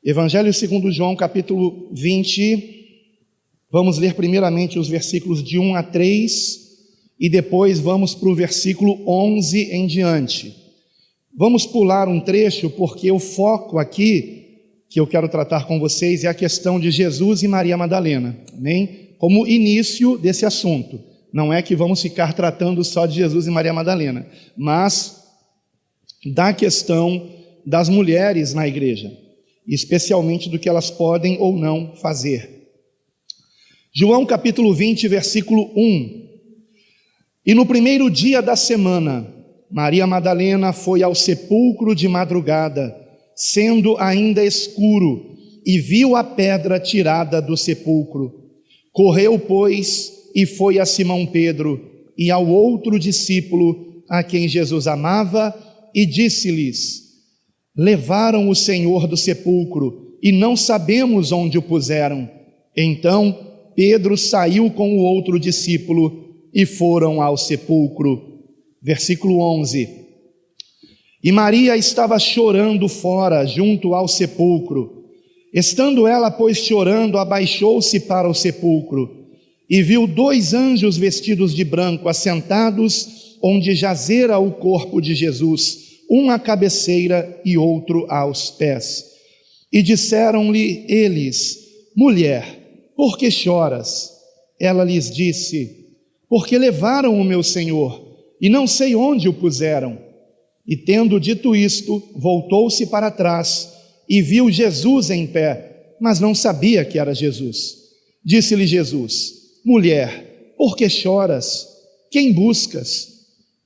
Evangelho segundo João, capítulo 20, vamos ler primeiramente os versículos de 1 a 3 e depois vamos para o versículo 11 em diante. Vamos pular um trecho porque o foco aqui que eu quero tratar com vocês é a questão de Jesus e Maria Madalena, amém? Como início desse assunto. Não é que vamos ficar tratando só de Jesus e Maria Madalena, mas da questão das mulheres na igreja, especialmente do que elas podem ou não fazer. João capítulo 20, versículo 1. E no primeiro dia da semana, Maria Madalena foi ao sepulcro de madrugada, sendo ainda escuro, e viu a pedra tirada do sepulcro. Correu, pois, e foi a Simão Pedro e ao outro discípulo a quem Jesus amava, e disse-lhes: levaram o Senhor do sepulcro e não sabemos onde o puseram. Então Pedro saiu com o outro discípulo e foram ao sepulcro. Versículo 11. E Maria estava chorando fora, junto ao sepulcro. Estando ela, pois, chorando, abaixou-se para o sepulcro e viu 2 anjos vestidos de branco assentados onde jazera o corpo de Jesus, um à cabeceira e outro aos pés. E disseram-lhe eles: mulher, por que choras? Ela lhes disse: porque levaram o meu Senhor, e não sei onde o puseram. E tendo dito isto, voltou-se para trás, e viu Jesus em pé, mas não sabia que era Jesus. Disse-lhe Jesus: mulher, por que choras? Quem buscas?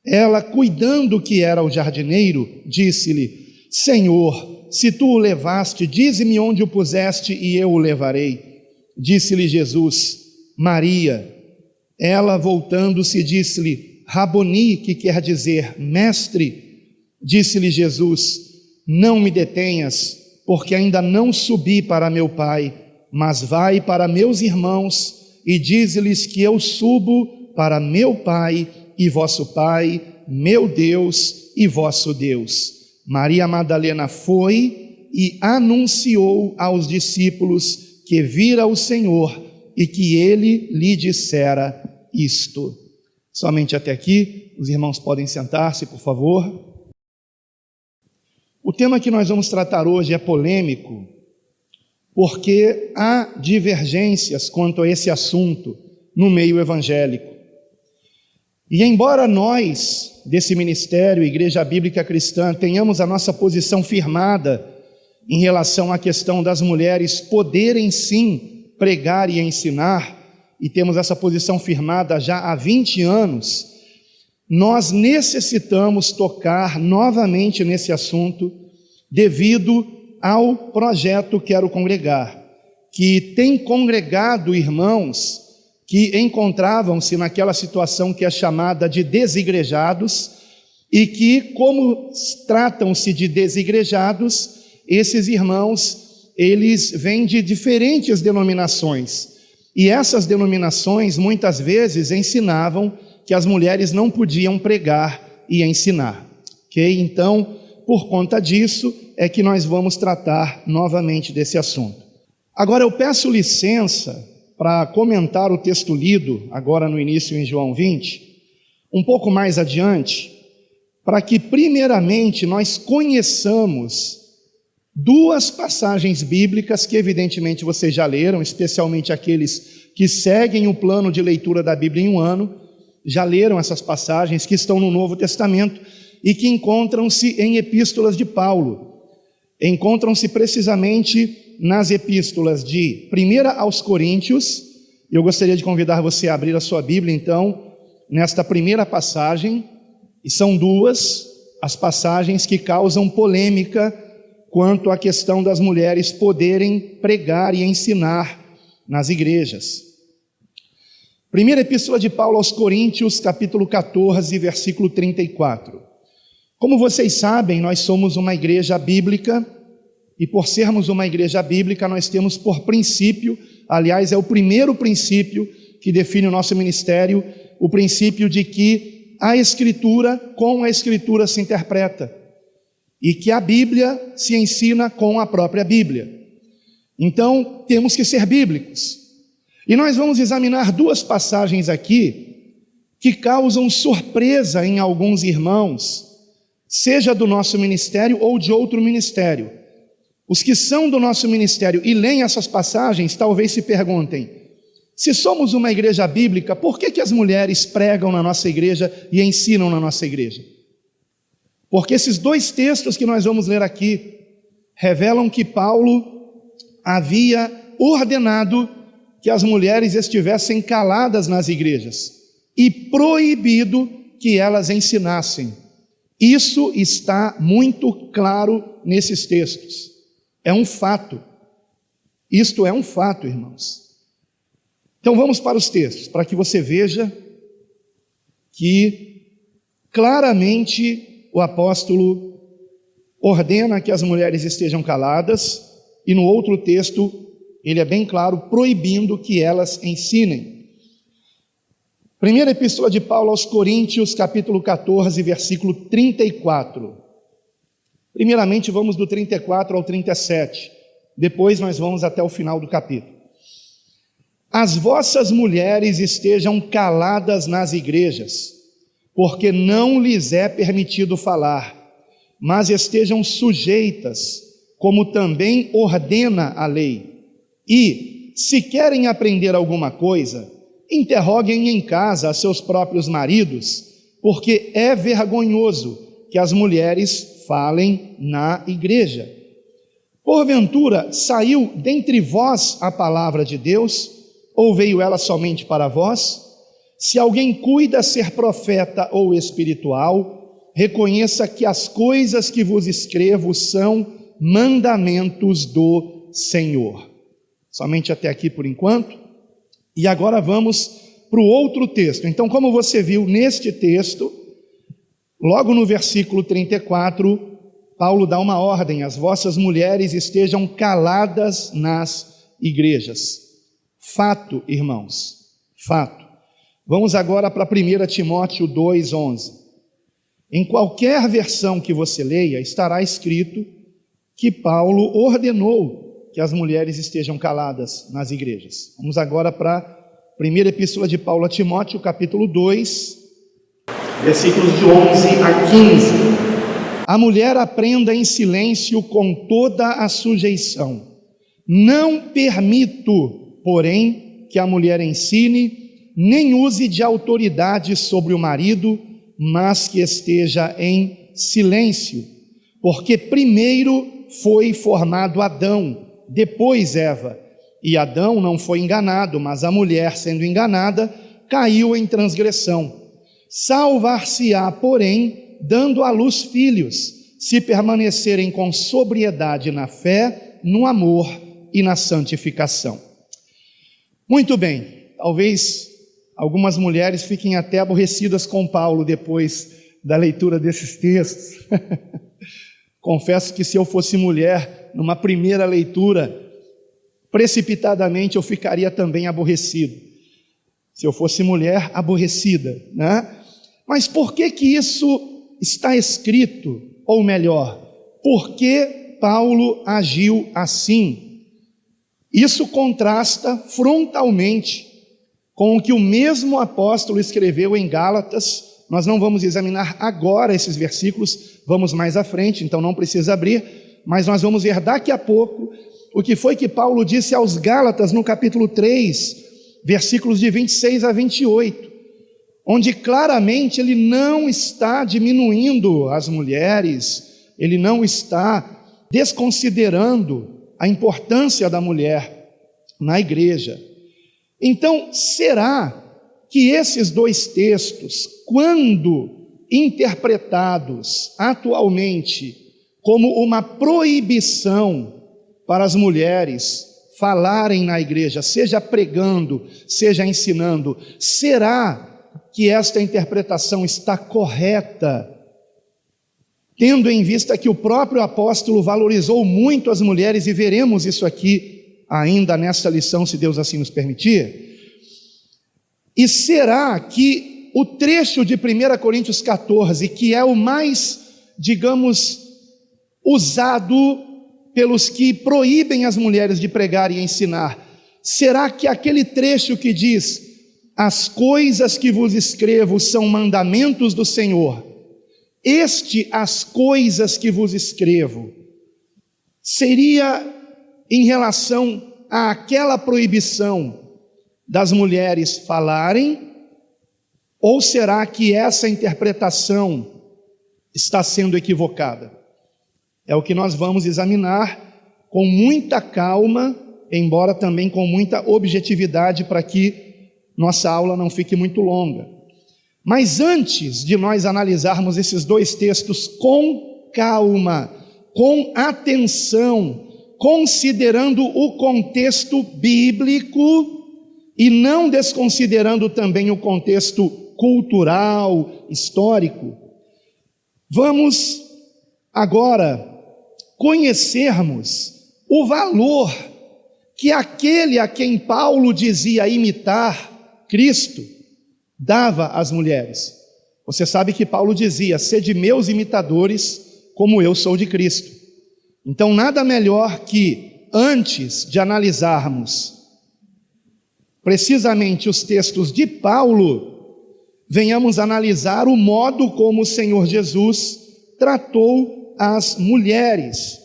Ela, cuidando que era o jardineiro, disse-lhe: Senhor, se tu o levaste, dize-me onde o puseste e eu o levarei. Disse-lhe Jesus: Maria. Ela, voltando-se, disse-lhe: Raboni, que quer dizer mestre. Disse-lhe Jesus: não me detenhas, porque ainda não subi para meu Pai, mas vai para meus irmãos e dize-lhes que eu subo para meu Pai e vosso Pai, meu Deus e vosso Deus. Maria Madalena foi e anunciou aos discípulos que vira o Senhor e que ele lhe dissera isto. Somente até aqui. Os irmãos podem sentar-se, por favor. O tema que nós vamos tratar hoje é polêmico, porque há divergências quanto a esse assunto no meio evangélico. E embora nós, desse ministério, Igreja Bíblica Cristã, tenhamos a nossa posição firmada em relação à questão das mulheres poderem sim pregar e ensinar, e temos essa posição firmada já há 20 anos, nós necessitamos tocar novamente nesse assunto devido ao projeto Quero Congregar, que tem congregado irmãos que encontravam-se naquela situação que é chamada de desigrejados e que, como tratam-se de desigrejados, esses irmãos, eles vêm de diferentes denominações. E essas denominações, muitas vezes, ensinavam que as mulheres não podiam pregar e ensinar. Ok? Então, por conta disso, é que nós vamos tratar novamente desse assunto. Agora, eu peço licença para comentar o texto lido, agora no início em João 20, um pouco mais adiante, para que, primeiramente, nós conheçamos 2 passagens bíblicas que, evidentemente, vocês já leram, especialmente aqueles que seguem o plano de leitura da Bíblia em um ano, já leram essas passagens que estão no Novo Testamento e que encontram-se em epístolas de Paulo. Encontram-se precisamente nas epístolas de 1 aos Coríntios. Eu gostaria de convidar você a abrir a sua Bíblia, então, nesta primeira passagem, e são 2 as passagens que causam polêmica quanto à questão das mulheres poderem pregar e ensinar nas igrejas. Primeira epístola de Paulo aos Coríntios, capítulo 14, versículo 34. Como vocês sabem, nós somos uma igreja bíblica, e por sermos uma igreja bíblica, nós temos por princípio, aliás, é o primeiro princípio que define o nosso ministério, o princípio de que a Escritura, com a Escritura se interpreta, e que a Bíblia se ensina com a própria Bíblia. Então, temos que ser bíblicos. E nós vamos examinar duas passagens aqui que causam surpresa em alguns irmãos, seja do nosso ministério ou de outro ministério. Os que são do nosso ministério e leem essas passagens, talvez se perguntem: se somos uma igreja bíblica, por que as mulheres pregam na nossa igreja e ensinam na nossa igreja? Porque esses dois textos que nós vamos ler aqui revelam que Paulo havia ordenado que as mulheres estivessem caladas nas igrejas e proibido que elas ensinassem. Isso está muito claro nesses textos. É um fato. Isto é um fato, irmãos. Então vamos para os textos, para que você veja que claramente o apóstolo ordena que as mulheres estejam caladas, e no outro texto ele é bem claro, proibindo que elas ensinem. Primeira epístola de Paulo aos Coríntios, capítulo 14, versículo 34. Primeiramente vamos do 34 ao 37, depois nós vamos até o final do capítulo. As vossas mulheres estejam caladas nas igrejas, porque não lhes é permitido falar, mas estejam sujeitas, como também ordena a lei. E, se querem aprender alguma coisa, interroguem em casa a seus próprios maridos, porque é vergonhoso que as mulheres falem na igreja. Porventura, saiu dentre vós a palavra de Deus, ou veio ela somente para vós? Se alguém cuida ser profeta ou espiritual, reconheça que as coisas que vos escrevo são mandamentos do Senhor. Somente até aqui por enquanto. E agora vamos para o outro texto. Então, como você viu neste texto, logo no versículo 34, Paulo dá uma ordem: as vossas mulheres estejam caladas nas igrejas. Fato, irmãos, fato. Vamos agora para 1 Timóteo 2:11. Em qualquer versão que você leia, estará escrito que Paulo ordenou que as mulheres estejam caladas nas igrejas. Vamos agora para a primeira epístola de Paulo a Timóteo, capítulo 2, versículos de 11 a 15. A mulher aprenda em silêncio com toda a sujeição. Não permito, porém, que a mulher ensine, nem use de autoridade sobre o marido, mas que esteja em silêncio. Porque primeiro foi formado Adão, depois Eva, e Adão não foi enganado, mas a mulher, sendo enganada, caiu em transgressão. Salvar-se-á, porém, dando à luz filhos, se permanecerem com sobriedade na fé, no amor e na santificação. Muito bem, talvez algumas mulheres fiquem até aborrecidas com Paulo depois da leitura desses textos. Confesso que se eu fosse mulher, numa primeira leitura, precipitadamente eu ficaria também aborrecido. Se eu fosse mulher, aborrecida, né? Mas por que isso está escrito? Ou melhor, por que Paulo agiu assim? Isso contrasta frontalmente com o que o mesmo apóstolo escreveu em Gálatas. Nós não vamos examinar agora esses versículos, vamos mais à frente, então não precisa abrir, mas nós vamos ver daqui a pouco o que foi que Paulo disse aos Gálatas no capítulo 3, versículos de 26 a 28, onde claramente ele não está diminuindo as mulheres, ele não está desconsiderando a importância da mulher na igreja. Então, será que esses dois textos, quando interpretados atualmente como uma proibição para as mulheres falarem na igreja, seja pregando, seja ensinando, será que esta interpretação está correta, tendo em vista que o próprio apóstolo valorizou muito as mulheres, e veremos isso aqui ainda nesta lição, se Deus assim nos permitir? E será que o trecho de 1 Coríntios 14, que é o mais, digamos, usado pelos que proíbem as mulheres de pregar e ensinar. Será que aquele trecho que diz: as coisas que vos escrevo são mandamentos do Senhor, as coisas que vos escrevo, seria em relação àquela proibição das mulheres falarem? Ou será que essa interpretação está sendo equivocada? É o que nós vamos examinar com muita calma, embora também com muita objetividade, para que nossa aula não fique muito longa. Mas antes de nós analisarmos esses dois textos com calma, com atenção, considerando o contexto bíblico e não desconsiderando também o contexto cultural, histórico, vamos agora conhecermos o valor que aquele a quem Paulo dizia imitar, Cristo, dava às mulheres. Você sabe que Paulo dizia: sede meus imitadores, como eu sou de Cristo. Então, nada melhor que, antes de analisarmos precisamente os textos de Paulo, venhamos analisar o modo como o Senhor Jesus tratou as mulheres.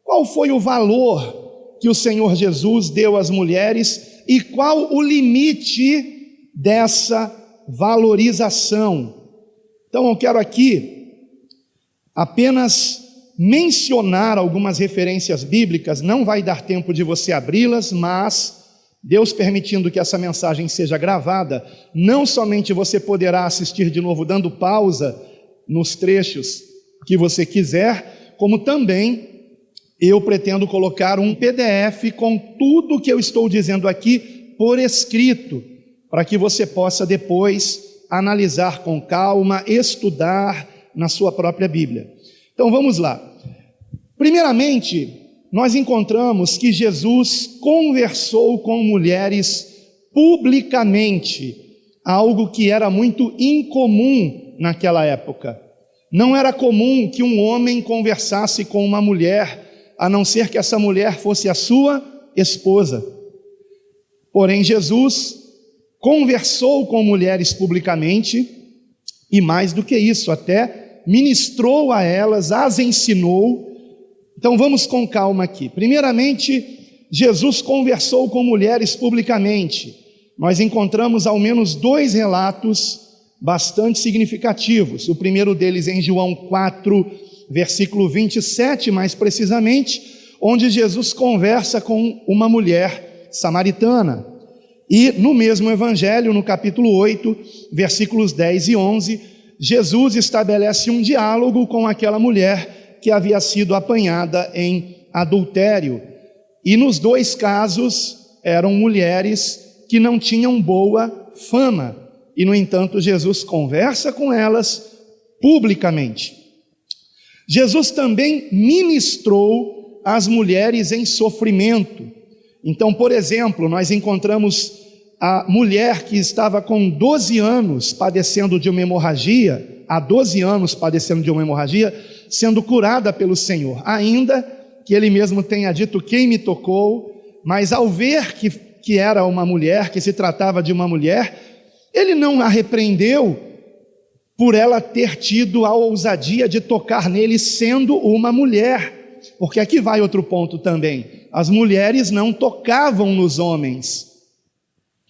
Qual foi o valor que o Senhor Jesus deu às mulheres e qual o limite dessa valorização? Então eu quero aqui apenas mencionar algumas referências bíblicas. Não vai dar tempo de você abri-las, mas Deus permitindo que essa mensagem seja gravada, não somente você poderá assistir de novo dando pausa nos trechos que você quiser, como também eu pretendo colocar um PDF com tudo que eu estou dizendo aqui por escrito, para que você possa depois analisar com calma, estudar na sua própria Bíblia. Então vamos lá. Primeiramente, nós encontramos que Jesus conversou com mulheres publicamente, algo que era muito incomum naquela época. Não era comum que um homem conversasse com uma mulher, a não ser que essa mulher fosse a sua esposa. Porém, Jesus conversou com mulheres publicamente, e mais do que isso, até ministrou a elas, as ensinou. Então vamos com calma aqui. Primeiramente, Jesus conversou com mulheres publicamente. Nós encontramos ao menos dois relatos bastante significativos. O primeiro deles em João 4, versículo 27, mais precisamente, onde Jesus conversa com uma mulher samaritana. E no mesmo evangelho, no capítulo 8, versículos 10 e 11, Jesus estabelece um diálogo com aquela mulher que havia sido apanhada em adultério. E nos dois casos eram mulheres que não tinham boa fama. E no entanto Jesus conversa com elas publicamente. Jesus também ministrou às mulheres em sofrimento. Então, por exemplo, nós encontramos a mulher que estava com 12 anos padecendo de uma hemorragia, há 12 anos padecendo de uma hemorragia, sendo curada pelo Senhor, ainda que ele mesmo tenha dito: quem me tocou? Mas ao ver que era uma mulher, que se tratava de uma mulher, ele não a repreendeu por ela ter tido a ousadia de tocar nele sendo uma mulher, porque aqui vai outro ponto também: as mulheres não tocavam nos homens.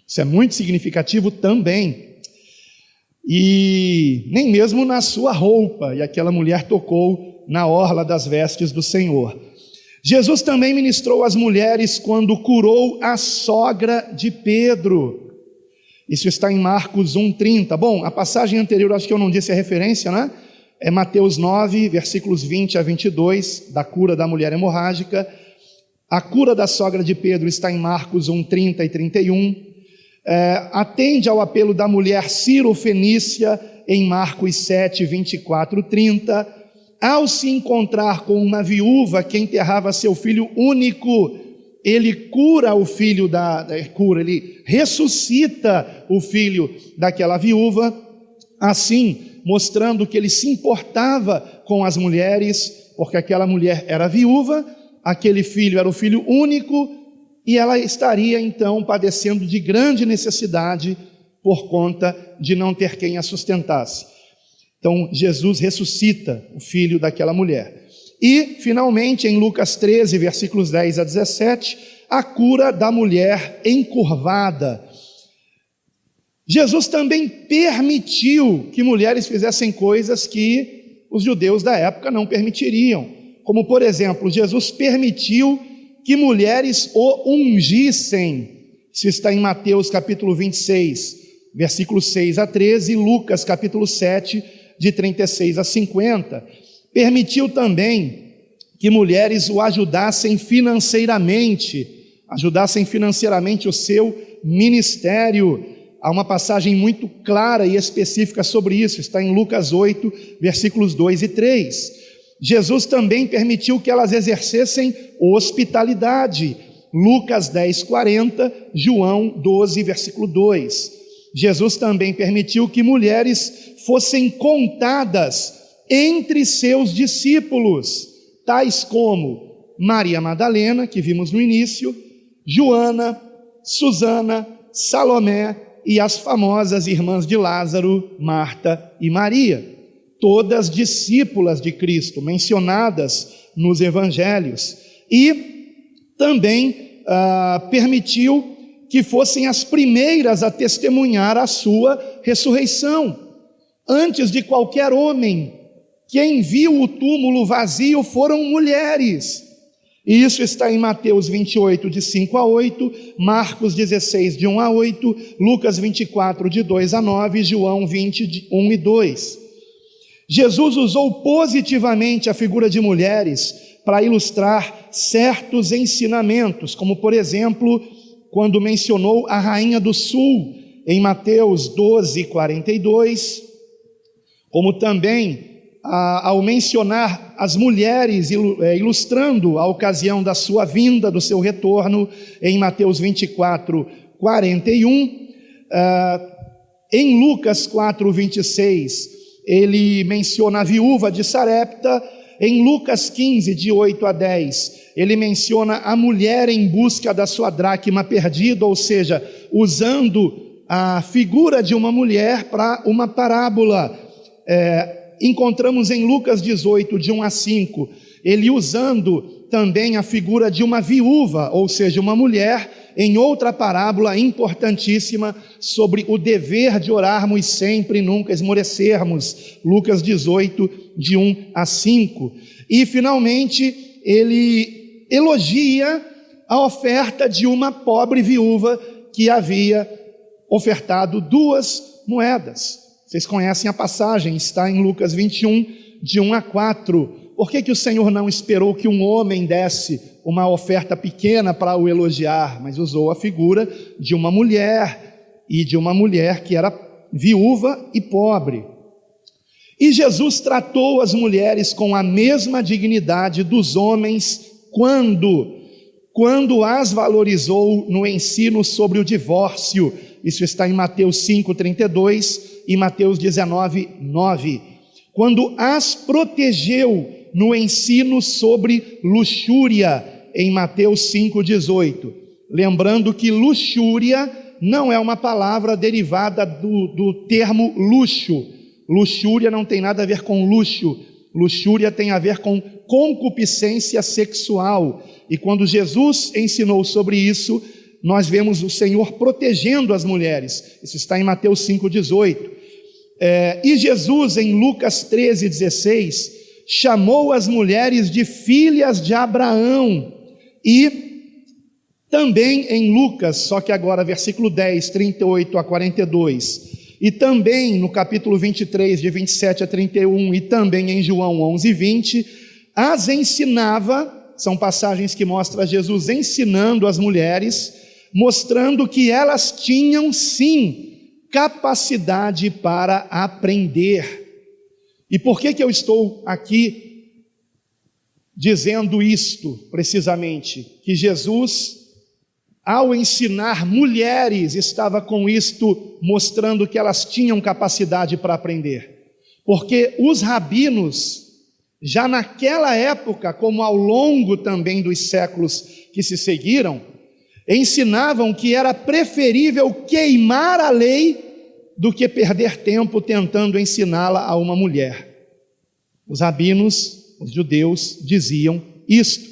Isso é muito significativo também. E nem mesmo na sua roupa, e aquela mulher tocou na orla das vestes do Senhor. Jesus também ministrou às mulheres quando curou a sogra de Pedro. Isso está em Marcos 1,30. Bom, a passagem anterior, acho que eu não disse a referência, né? É Mateus 9, versículos 20 a 22, da cura da mulher hemorrágica. A cura da sogra de Pedro está em Marcos 1,30 e 31. Atende ao apelo da mulher Ciro-fenícia em Marcos 7, 24, 30. Ao se encontrar com uma viúva que enterrava seu filho único, ele cura o filho ele ressuscita o filho daquela viúva, assim mostrando que ele se importava com as mulheres, porque aquela mulher era viúva, aquele filho era o filho único e ela estaria então padecendo de grande necessidade por conta de não ter quem a sustentasse. Então Jesus ressuscita o filho daquela mulher. E finalmente em Lucas 13, versículos 10 a 17, a cura da mulher encurvada. Jesus também permitiu que mulheres fizessem coisas que os judeus da época não permitiriam. Como, por exemplo, Jesus permitiu que mulheres o ungissem. Isso está em Mateus capítulo 26, versículos 6 a 13, e Lucas capítulo 7, de 36 a 50. Permitiu também que mulheres o ajudassem financeiramente o seu ministério. Há uma passagem muito clara e específica sobre isso, está em Lucas 8, versículos 2 e 3. Jesus também permitiu que elas exercessem hospitalidade, Lucas 10, 40, João 12, versículo 2. Jesus também permitiu que mulheres fossem contadas entre seus discípulos, tais como Maria Madalena, que vimos no início, Joana, Susana, Salomé e as famosas irmãs de Lázaro, Marta e Maria, todas discípulas de Cristo, mencionadas nos evangelhos. E também permitiu que fossem as primeiras a testemunhar a sua ressurreição. Antes de qualquer homem, quem viu o túmulo vazio foram mulheres. E isso está em Mateus 28, de 5 a 8, Marcos 16, de 1 a 8, Lucas 24, de 2 a 9, João 20, de 1 e 2. Jesus usou positivamente a figura de mulheres para ilustrar certos ensinamentos, como por exemplo, quando mencionou a rainha do sul, em Mateus 12, 42, como também ao mencionar as mulheres, ilustrando a ocasião da sua vinda, do seu retorno, em Mateus 24, 41, em Lucas 4, 26, ele menciona a viúva de Sarepta. Em Lucas 15, de 8 a 10, ele menciona a mulher em busca da sua dracma perdida, ou seja, usando a figura de uma mulher para uma parábola. Encontramos em Lucas 18, de 1 a 5, ele usando também a figura de uma viúva, ou seja, uma mulher, em outra parábola importantíssima sobre o dever de orarmos sempre e nunca esmorecermos, Lucas 18, de 1 a 5. E finalmente ele elogia a oferta de uma pobre viúva que havia ofertado 2 moedas. Vocês conhecem a passagem, está em Lucas 21, de 1 a 4. Por que o Senhor não esperou que um homem desse uma oferta pequena para o elogiar, mas usou a figura de uma mulher, e de uma mulher que era viúva e pobre? E Jesus tratou as mulheres com a mesma dignidade dos homens quando as valorizou no ensino sobre o divórcio. Isso está em Mateus 5:32 e Mateus 19:9. Quando as protegeu no ensino sobre luxúria, em Mateus 5:18. Lembrando que luxúria não é uma palavra derivada do termo luxo. Luxúria não tem nada a ver com luxo. Luxúria tem a ver com concupiscência sexual. E quando Jesus ensinou sobre isso, nós vemos o Senhor protegendo as mulheres. Isso está em Mateus 5:18. E Jesus, em Lucas 13:16, chamou as mulheres de filhas de Abraão. E também em Lucas, só que agora versículo 10, 38 a 42, e também no capítulo 23, de 27 a 31, e também em João 11, 20, as ensinava. São passagens que mostram Jesus ensinando as mulheres, mostrando que elas tinham sim capacidade para aprender. E por que eu estou aqui dizendo isto precisamente? Que Jesus, ao ensinar mulheres, estava com isto mostrando que elas tinham capacidade para aprender. Porque os rabinos já naquela época, como ao longo também dos séculos que se seguiram, ensinavam que era preferível queimar a lei do que perder tempo tentando ensiná-la a uma mulher. Os rabinos, os judeus, diziam isto.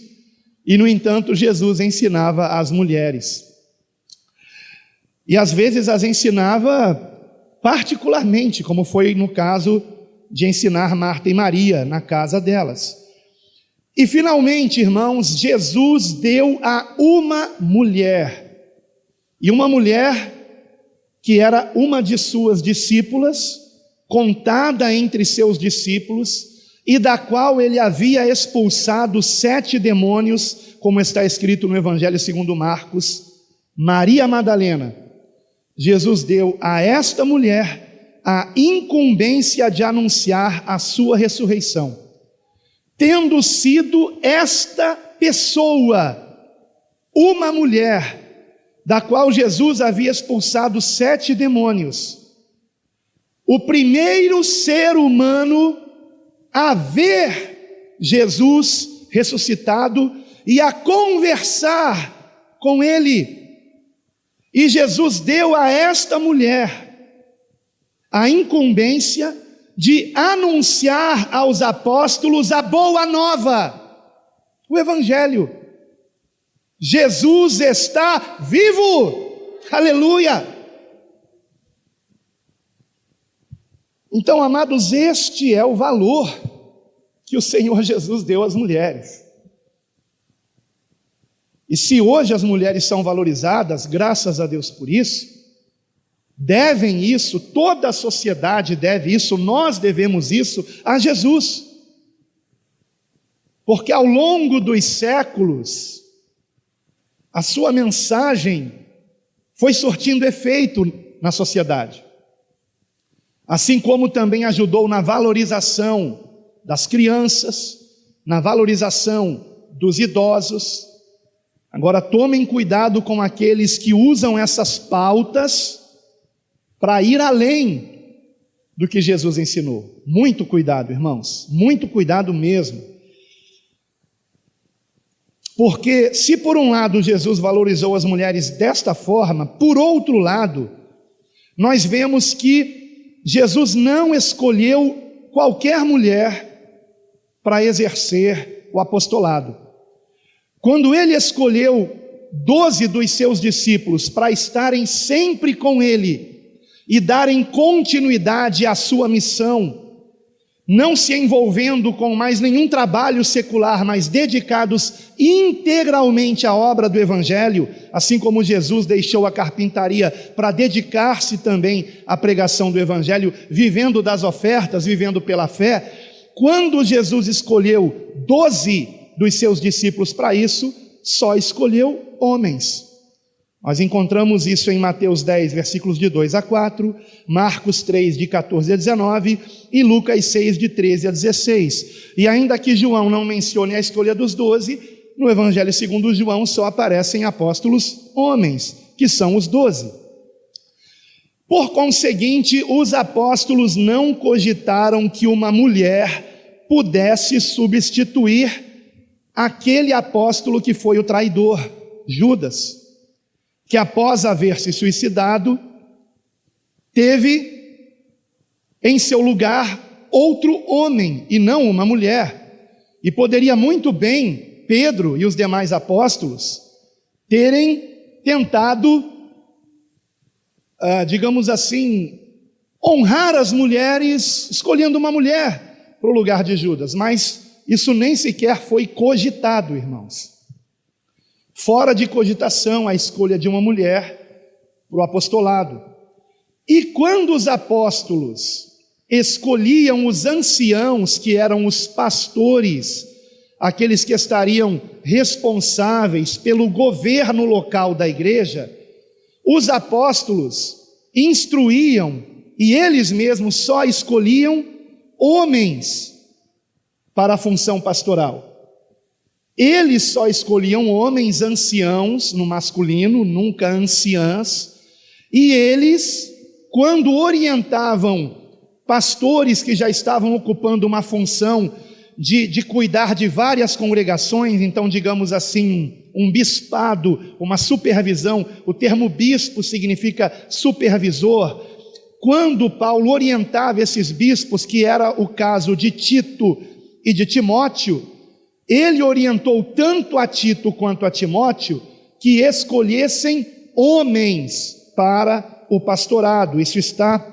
E, no entanto, Jesus ensinava às mulheres. E às vezes as ensinava particularmente, como foi no caso de ensinar Marta e Maria na casa delas. E finalmente, irmãos, Jesus deu a uma mulher, e uma mulher que era uma de suas discípulas, contada entre seus discípulos, e da qual ele havia expulsado 7 demônios, como está escrito no Evangelho segundo Marcos, Maria Madalena. Jesus deu a esta mulher a incumbência de anunciar a sua ressurreição, tendo sido esta pessoa, uma mulher, da qual Jesus havia expulsado 7 demônios, o primeiro ser humano a ver Jesus ressuscitado e a conversar com ele. E Jesus deu a esta mulher a incumbência de anunciar aos apóstolos a boa nova, o Evangelho. Jesus está vivo, aleluia! Então, amados, este é o valor que o Senhor Jesus deu às mulheres. E se hoje as mulheres são valorizadas, graças a Deus por isso, devem isso, toda a sociedade deve isso, nós devemos isso a Jesus. Porque ao longo dos séculos, a sua mensagem foi surtindo efeito na sociedade. Assim como também ajudou na valorização das crianças, na valorização dos idosos. Agora tomem cuidado com aqueles que usam essas pautas para ir além do que Jesus ensinou. Muito cuidado, irmãos, muito cuidado mesmo. Porque se por um lado Jesus valorizou as mulheres desta forma, por outro lado, nós vemos que Jesus não escolheu qualquer mulher para exercer o apostolado. Quando ele escolheu 12 dos seus discípulos para estarem sempre com ele e darem continuidade à sua missão, não se envolvendo com mais nenhum trabalho secular, mas dedicados integralmente à obra do Evangelho, assim como Jesus deixou a carpintaria para dedicar-se também à pregação do Evangelho, vivendo das ofertas, vivendo pela fé. Quando Jesus escolheu 12 dos seus discípulos para isso, só escolheu homens. Nós encontramos isso em Mateus 10, versículos de 2 a 4, Marcos 3, de 14 a 19 e Lucas 6, de 13 a 16. E ainda que João não mencione a escolha dos 12, no Evangelho segundo João só aparecem apóstolos homens, que são os 12. Por conseguinte, os apóstolos não cogitaram que uma mulher pudesse substituir aquele apóstolo que foi o traidor, Judas, que após haver se suicidado, teve em seu lugar outro homem e não uma mulher. E poderia muito bem Pedro e os demais apóstolos terem tentado, digamos assim, honrar as mulheres, escolhendo uma mulher para o lugar de Judas, mas isso nem sequer foi cogitado, irmãos. Fora de cogitação a escolha de uma mulher para o apostolado. E quando os apóstolos escolhiam os anciãos, que eram os pastores, aqueles que estariam responsáveis pelo governo local da igreja, os apóstolos instruíam e eles mesmos só escolhiam homens para a função pastoral. Eles só escolhiam homens anciãos, no masculino, nunca anciãs, e eles, quando orientavam pastores que já estavam ocupando uma função de cuidar de várias congregações, então, digamos assim, um bispado, uma supervisão. O termo bispo significa supervisor. Quando Paulo orientava esses bispos, que era o caso de Tito e de Timóteo, ele orientou tanto a Tito quanto a Timóteo que escolhessem homens para o pastorado. Isso está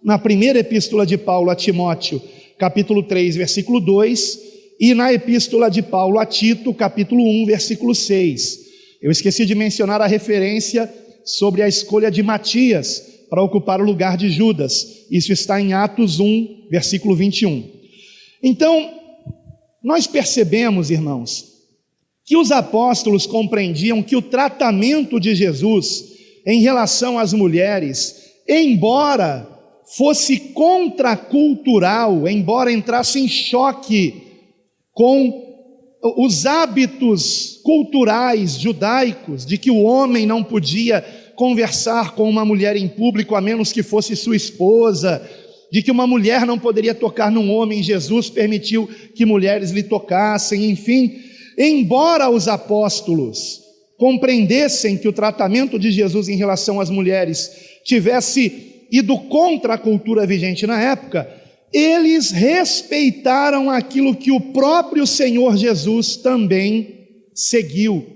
na primeira epístola de Paulo a Timóteo, capítulo 3, versículo 2, e na epístola de Paulo a Tito, capítulo 1, versículo 6. Eu esqueci de mencionar a referência sobre a escolha de Matias para ocupar o lugar de Judas. Isso está em Atos 1, versículo 21. Então, nós percebemos, irmãos, que os apóstolos compreendiam que o tratamento de Jesus em relação às mulheres, embora fosse contracultural, embora entrasse em choque com os hábitos culturais judaicos, de que o homem não podia conversar com uma mulher em público a menos que fosse sua esposa, de que uma mulher não poderia tocar num homem, Jesus permitiu que mulheres lhe tocassem, enfim. Embora os apóstolos compreendessem que o tratamento de Jesus em relação às mulheres tivesse ido contra a cultura vigente na época, eles respeitaram aquilo que o próprio Senhor Jesus também seguiu.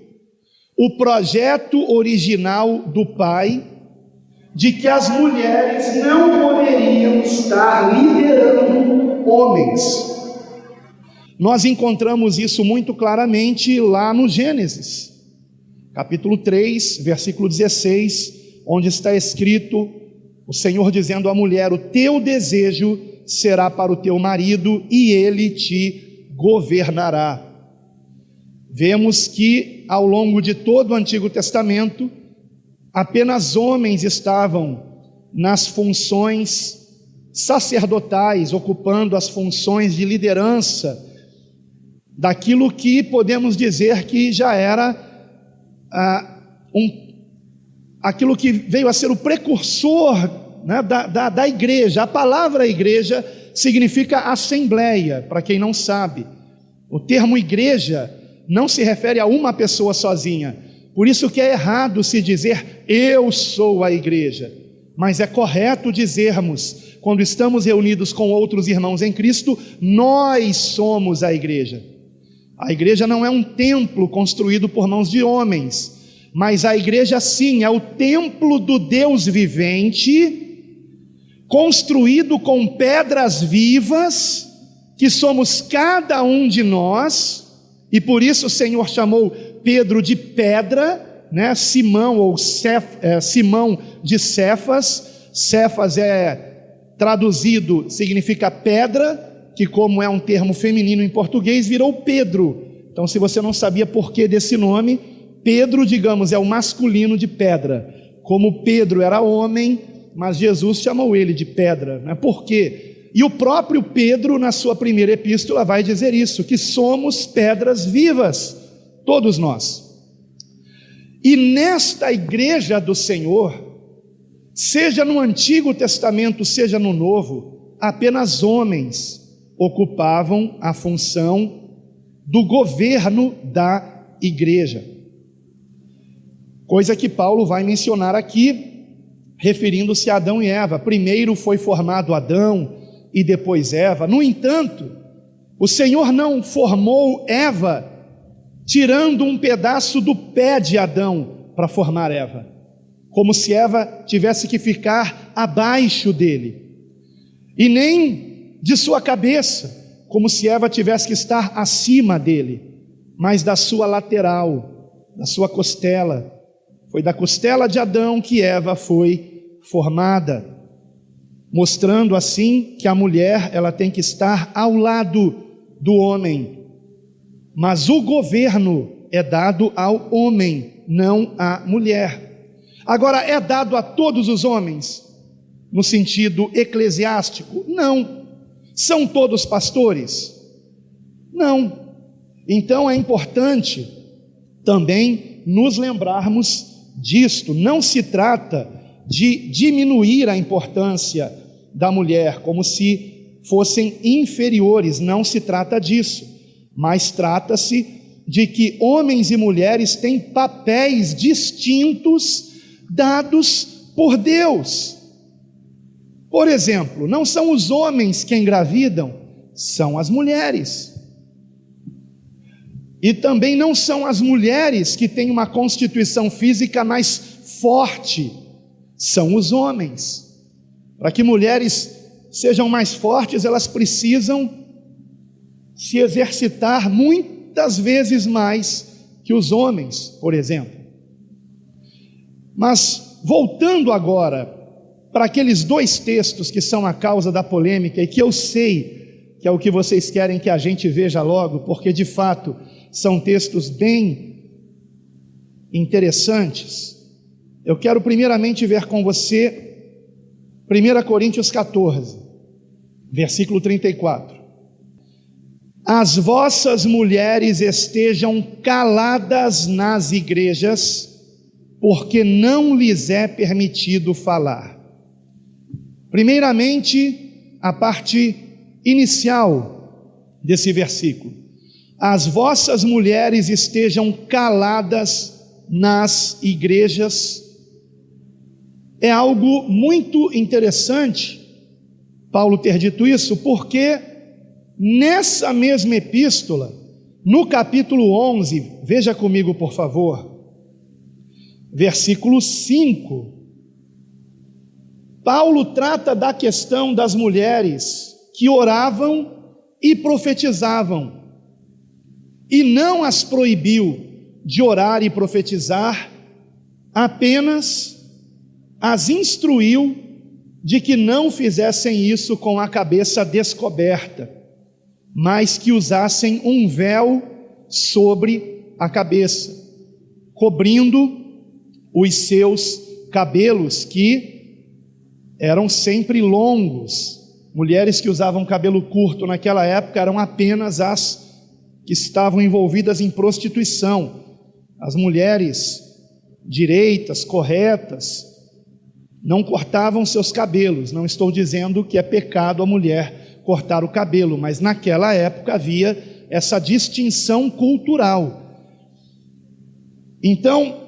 O projeto original do Pai, de que as mulheres não poderiam estar liderando homens. Nós encontramos isso muito claramente lá no Gênesis, capítulo 3, versículo 16, onde está escrito, o Senhor dizendo à mulher: o teu desejo será para o teu marido e ele te governará. Vemos que ao longo de todo o Antigo Testamento, apenas homens estavam nas funções sacerdotais, ocupando as funções de liderança, daquilo que podemos dizer que já era aquilo que veio a ser o precursor, né, da igreja. A palavra igreja significa assembleia, para quem não sabe. O termo igreja não se refere a uma pessoa sozinha, por isso que é errado se dizer eu sou a igreja, mas é correto dizermos, quando estamos reunidos com outros irmãos em Cristo, nós somos a igreja. A igreja não é um templo construído por mãos de homens, mas a igreja sim é o templo do Deus vivente, construído com pedras vivas, que somos cada um de nós, e por isso o Senhor chamou Pedro de pedra, né? Simão ou Simão de Cefas. Cefas traduzido significa pedra, que como é um termo feminino em português, virou Pedro. Então, se você não sabia por que desse nome, Pedro, digamos, é o masculino de pedra. Como Pedro era homem, mas Jesus chamou ele de pedra, né? Por quê? E o próprio Pedro, na sua primeira epístola, vai dizer isso, que somos pedras vivas, todos nós. E nesta igreja do Senhor, seja no Antigo Testamento, seja no Novo, apenas homens ocupavam a função do governo da igreja. Coisa que Paulo vai mencionar aqui, referindo-se a Adão e Eva. Primeiro foi formado Adão e depois Eva. No entanto, o Senhor não formou Eva tirando um pedaço do pé de Adão para formar Eva, como se Eva tivesse que ficar abaixo dele, e nem de sua cabeça, como se Eva tivesse que estar acima dele, mas da sua lateral, da sua costela. Foi da costela de Adão que Eva foi formada, mostrando assim que a mulher ela tem que estar ao lado do homem, mas o governo é dado ao homem, não à mulher. Agora, é dado a todos os homens, no sentido eclesiástico? Não. São todos pastores? Não. Então é importante também nos lembrarmos disto. Não se trata de diminuir a importância da mulher, como se fossem inferiores. Não se trata disso, mas trata-se de que homens e mulheres têm papéis distintos dados por Deus. Por exemplo, não são os homens que engravidam, são as mulheres. E também não são as mulheres que têm uma constituição física mais forte, são os homens. Para que mulheres sejam mais fortes, elas precisam se exercitar muitas vezes mais que os homens, por exemplo. Mas, voltando agora para aqueles dois textos que são a causa da polêmica e que eu sei que é o que vocês querem que a gente veja logo, porque de fato são textos bem interessantes. Eu quero primeiramente ver com você 1 Coríntios 14, versículo 34. As vossas mulheres estejam caladas nas igrejas, porque não lhes é permitido falar. Primeiramente, a parte inicial desse versículo. As vossas mulheres estejam caladas nas igrejas. É algo muito interessante Paulo ter dito isso, porque nessa mesma epístola, no capítulo 11, veja comigo por favor, versículo 5, Paulo trata da questão das mulheres que oravam e profetizavam, e não as proibiu de orar e profetizar, apenas as instruiu de que não fizessem isso com a cabeça descoberta, mas que usassem um véu sobre a cabeça, cobrindo os seus cabelos, que eram sempre longos. Mulheres que usavam cabelo curto naquela época eram apenas as que estavam envolvidas em prostituição. As mulheres direitas, corretas, não cortavam seus cabelos. Não estou dizendo que é pecado a mulher cortar o cabelo, mas naquela época havia essa distinção cultural. Então,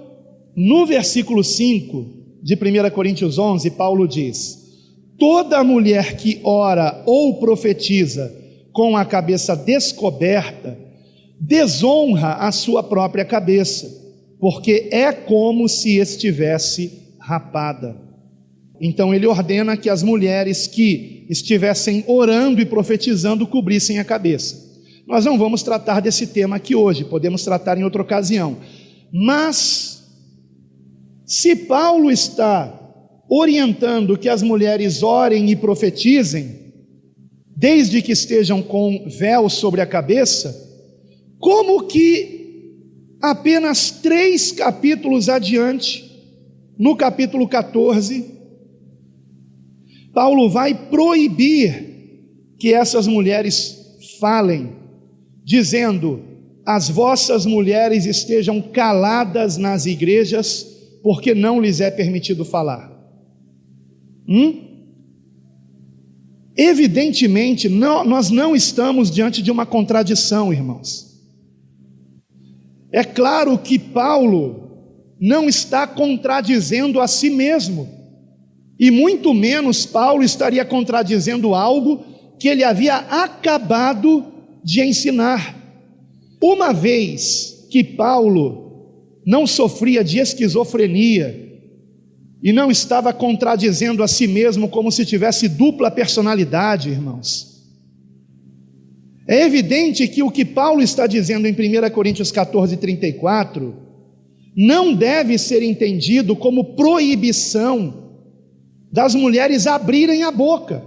no versículo 5 de 1 Coríntios 11, Paulo diz: toda mulher que ora ou profetiza com a cabeça descoberta, desonra a sua própria cabeça, porque é como se estivesse rapada. Então ele ordena que as mulheres que estivessem orando e profetizando cobrissem a cabeça. Nós não vamos tratar desse tema aqui hoje, podemos tratar em outra ocasião. Mas, se Paulo está orientando que as mulheres orem e profetizem, desde que estejam com véu sobre a cabeça, como que apenas 3 capítulos adiante, no capítulo 14, Paulo vai proibir que essas mulheres falem, dizendo: as vossas mulheres estejam caladas nas igrejas, porque não lhes é permitido falar. Evidentemente, nós não estamos diante de uma contradição, irmãos. É claro que Paulo não está contradizendo a si mesmo, e muito menos Paulo estaria contradizendo algo que ele havia acabado de ensinar. Uma vez que Paulo não sofria de esquizofrenia e não estava contradizendo a si mesmo como se tivesse dupla personalidade, irmãos, é evidente que o que Paulo está dizendo em 1 Coríntios 14, 34, não deve ser entendido como proibição das mulheres abrirem a boca.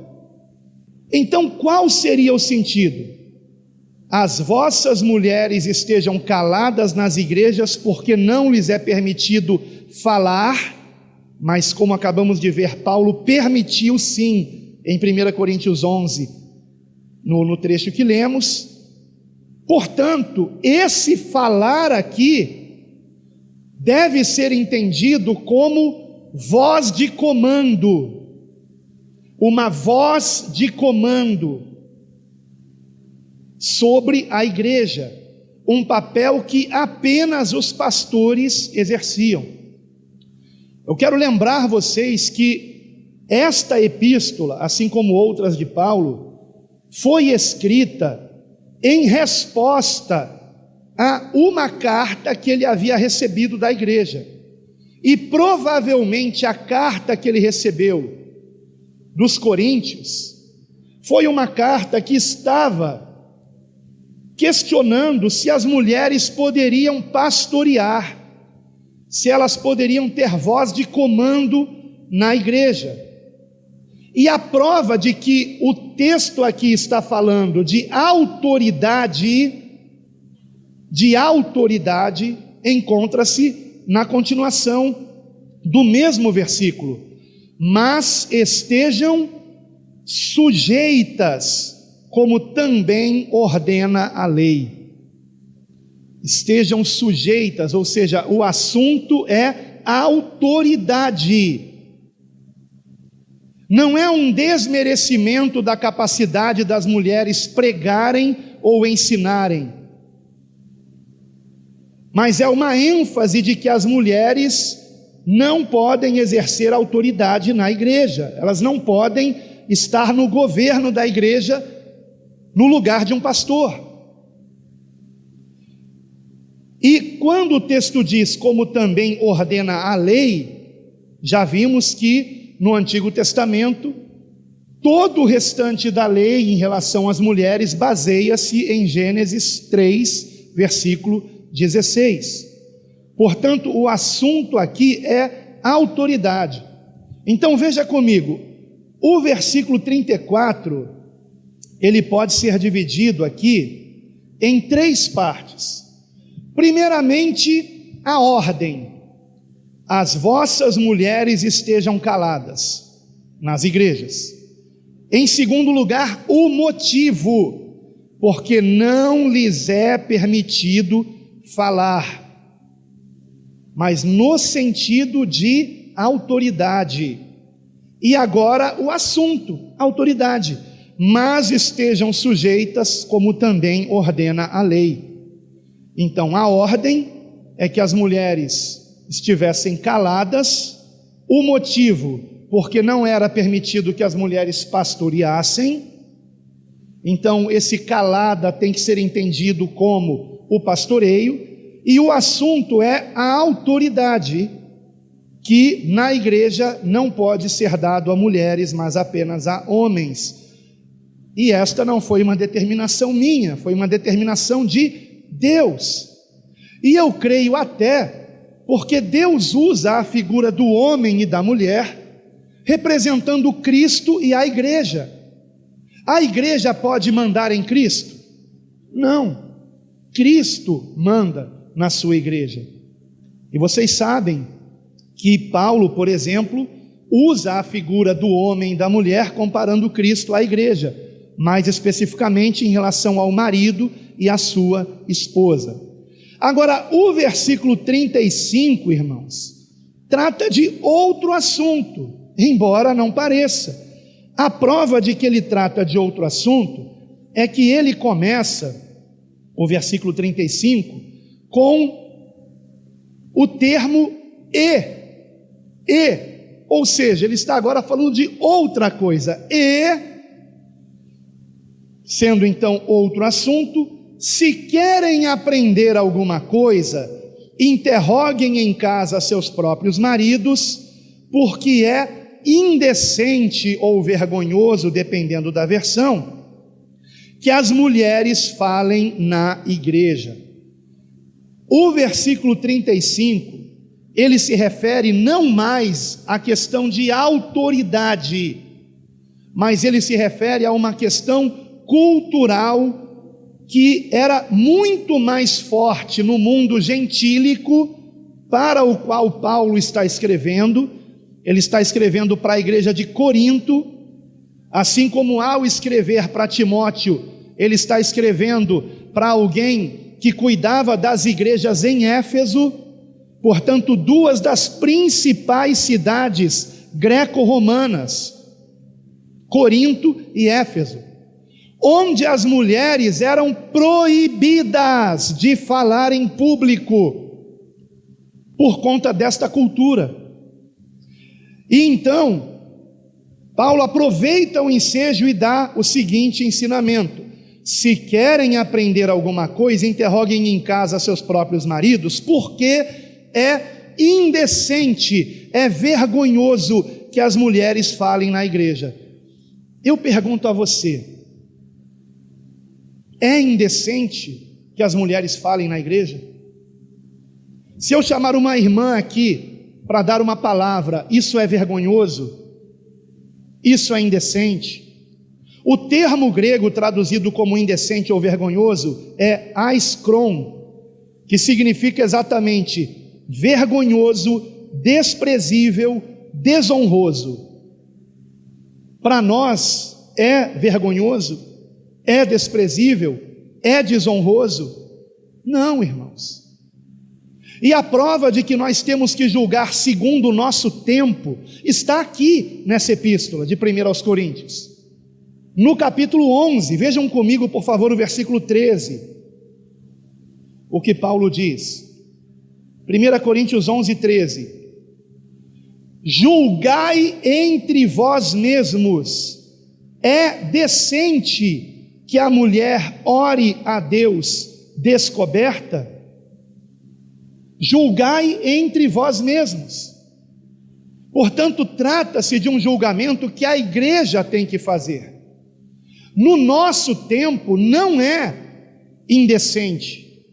Então, qual seria o sentido? As vossas mulheres estejam caladas nas igrejas, porque não lhes é permitido falar, mas como acabamos de ver, Paulo permitiu sim, em 1 Coríntios 11, no trecho que lemos. Portanto, esse falar aqui deve ser entendido como voz de comando. uma voz de comando sobre a igreja, um papel que apenas os pastores exerciam. Eu quero lembrar vocês que esta epístola, assim como outras de Paulo, foi escrita em resposta a uma carta que ele havia recebido da igreja. E provavelmente a carta que ele recebeu dos coríntios foi uma carta que estava questionando se as mulheres poderiam pastorear, se elas poderiam ter voz de comando na igreja. E a prova de que o texto aqui está falando de autoridade, encontra-se na continuação do mesmo versículo. Mas estejam sujeitas, como também ordena a lei. Estejam sujeitas, ou seja, o assunto é autoridade. Não é um desmerecimento da capacidade das mulheres pregarem ou ensinarem, mas é uma ênfase de que as mulheres não podem exercer autoridade na igreja, elas não podem estar no governo da igreja no lugar de um pastor. E quando o texto diz como também ordena a lei, já vimos que no Antigo Testamento todo o restante da lei em relação às mulheres baseia-se em Gênesis 3, versículo 16. Portanto, o assunto aqui é autoridade. Então veja comigo, o versículo 34, ele pode ser dividido aqui em 3 partes. Primeiramente, a ordem: as vossas mulheres estejam caladas nas igrejas. Em segundo lugar, o motivo: porque não lhes é permitido falar, mas no sentido de autoridade. E agora o assunto, autoridade: mas estejam sujeitas, como também ordena a lei. Então a ordem é que as mulheres estivessem caladas, o motivo, porque não era permitido que as mulheres pastoreassem. Então esse calada tem que ser entendido como o pastoreio, e o assunto é a autoridade, que na igreja não pode ser dado a mulheres, mas apenas a homens. E esta não foi uma determinação minha, foi uma determinação de Deus. E eu creio até porque Deus usa a figura do homem e da mulher, representando Cristo e a igreja. A igreja pode mandar em Cristo? Não. Cristo manda na sua igreja. E vocês sabem que Paulo, por exemplo, usa a figura do homem e da mulher comparando Cristo à igreja, mais especificamente em relação ao marido e à sua esposa. Agora, o versículo 35, irmãos, trata de outro assunto, embora não pareça. A prova de que ele trata de outro assunto é que ele começa, o versículo 35, com o termo ou seja, ele está agora falando de outra coisa. E, sendo então outro assunto, se querem aprender alguma coisa, interroguem em casa seus próprios maridos, porque é indecente ou vergonhoso, dependendo da versão, que as mulheres falem na igreja. O versículo 35, ele se refere não mais à questão de autoridade, mas ele se refere a uma questão cultural que era muito mais forte no mundo gentílico para o qual Paulo está escrevendo. Ele está escrevendo para a igreja de Corinto, assim como ao escrever para Timóteo, ele está escrevendo para alguém que cuidava das igrejas em Éfeso. Portanto, 2 das principais cidades greco-romanas. Corinto e Éfeso, onde as mulheres eram proibidas de falar em público por conta desta cultura. E então, Paulo aproveita o ensejo e dá o seguinte ensinamento: se querem aprender alguma coisa, interroguem em casa seus próprios maridos, porque é indecente, é vergonhoso que as mulheres falem na igreja. Eu pergunto a você: é indecente que as mulheres falem na igreja? Se eu chamar uma irmã aqui para dar uma palavra, isso é vergonhoso? Isso é indecente? O termo grego traduzido como indecente ou vergonhoso é aiskron, que significa exatamente vergonhoso, desprezível, desonroso. Para nós é vergonhoso? É desprezível? É desonroso? Não, irmãos. E a prova de que nós temos que julgar segundo o nosso tempo está aqui nessa epístola de 1 aos Coríntios. No capítulo 11, vejam comigo por favor o versículo 13. O que Paulo diz. 1 Coríntios 11, 13. Julgai entre vós mesmos, é decente que a mulher ore a Deus descoberta? Julgai entre vós mesmos. Portanto, trata-se de um julgamento que a igreja tem que fazer. No nosso tempo, não é indecente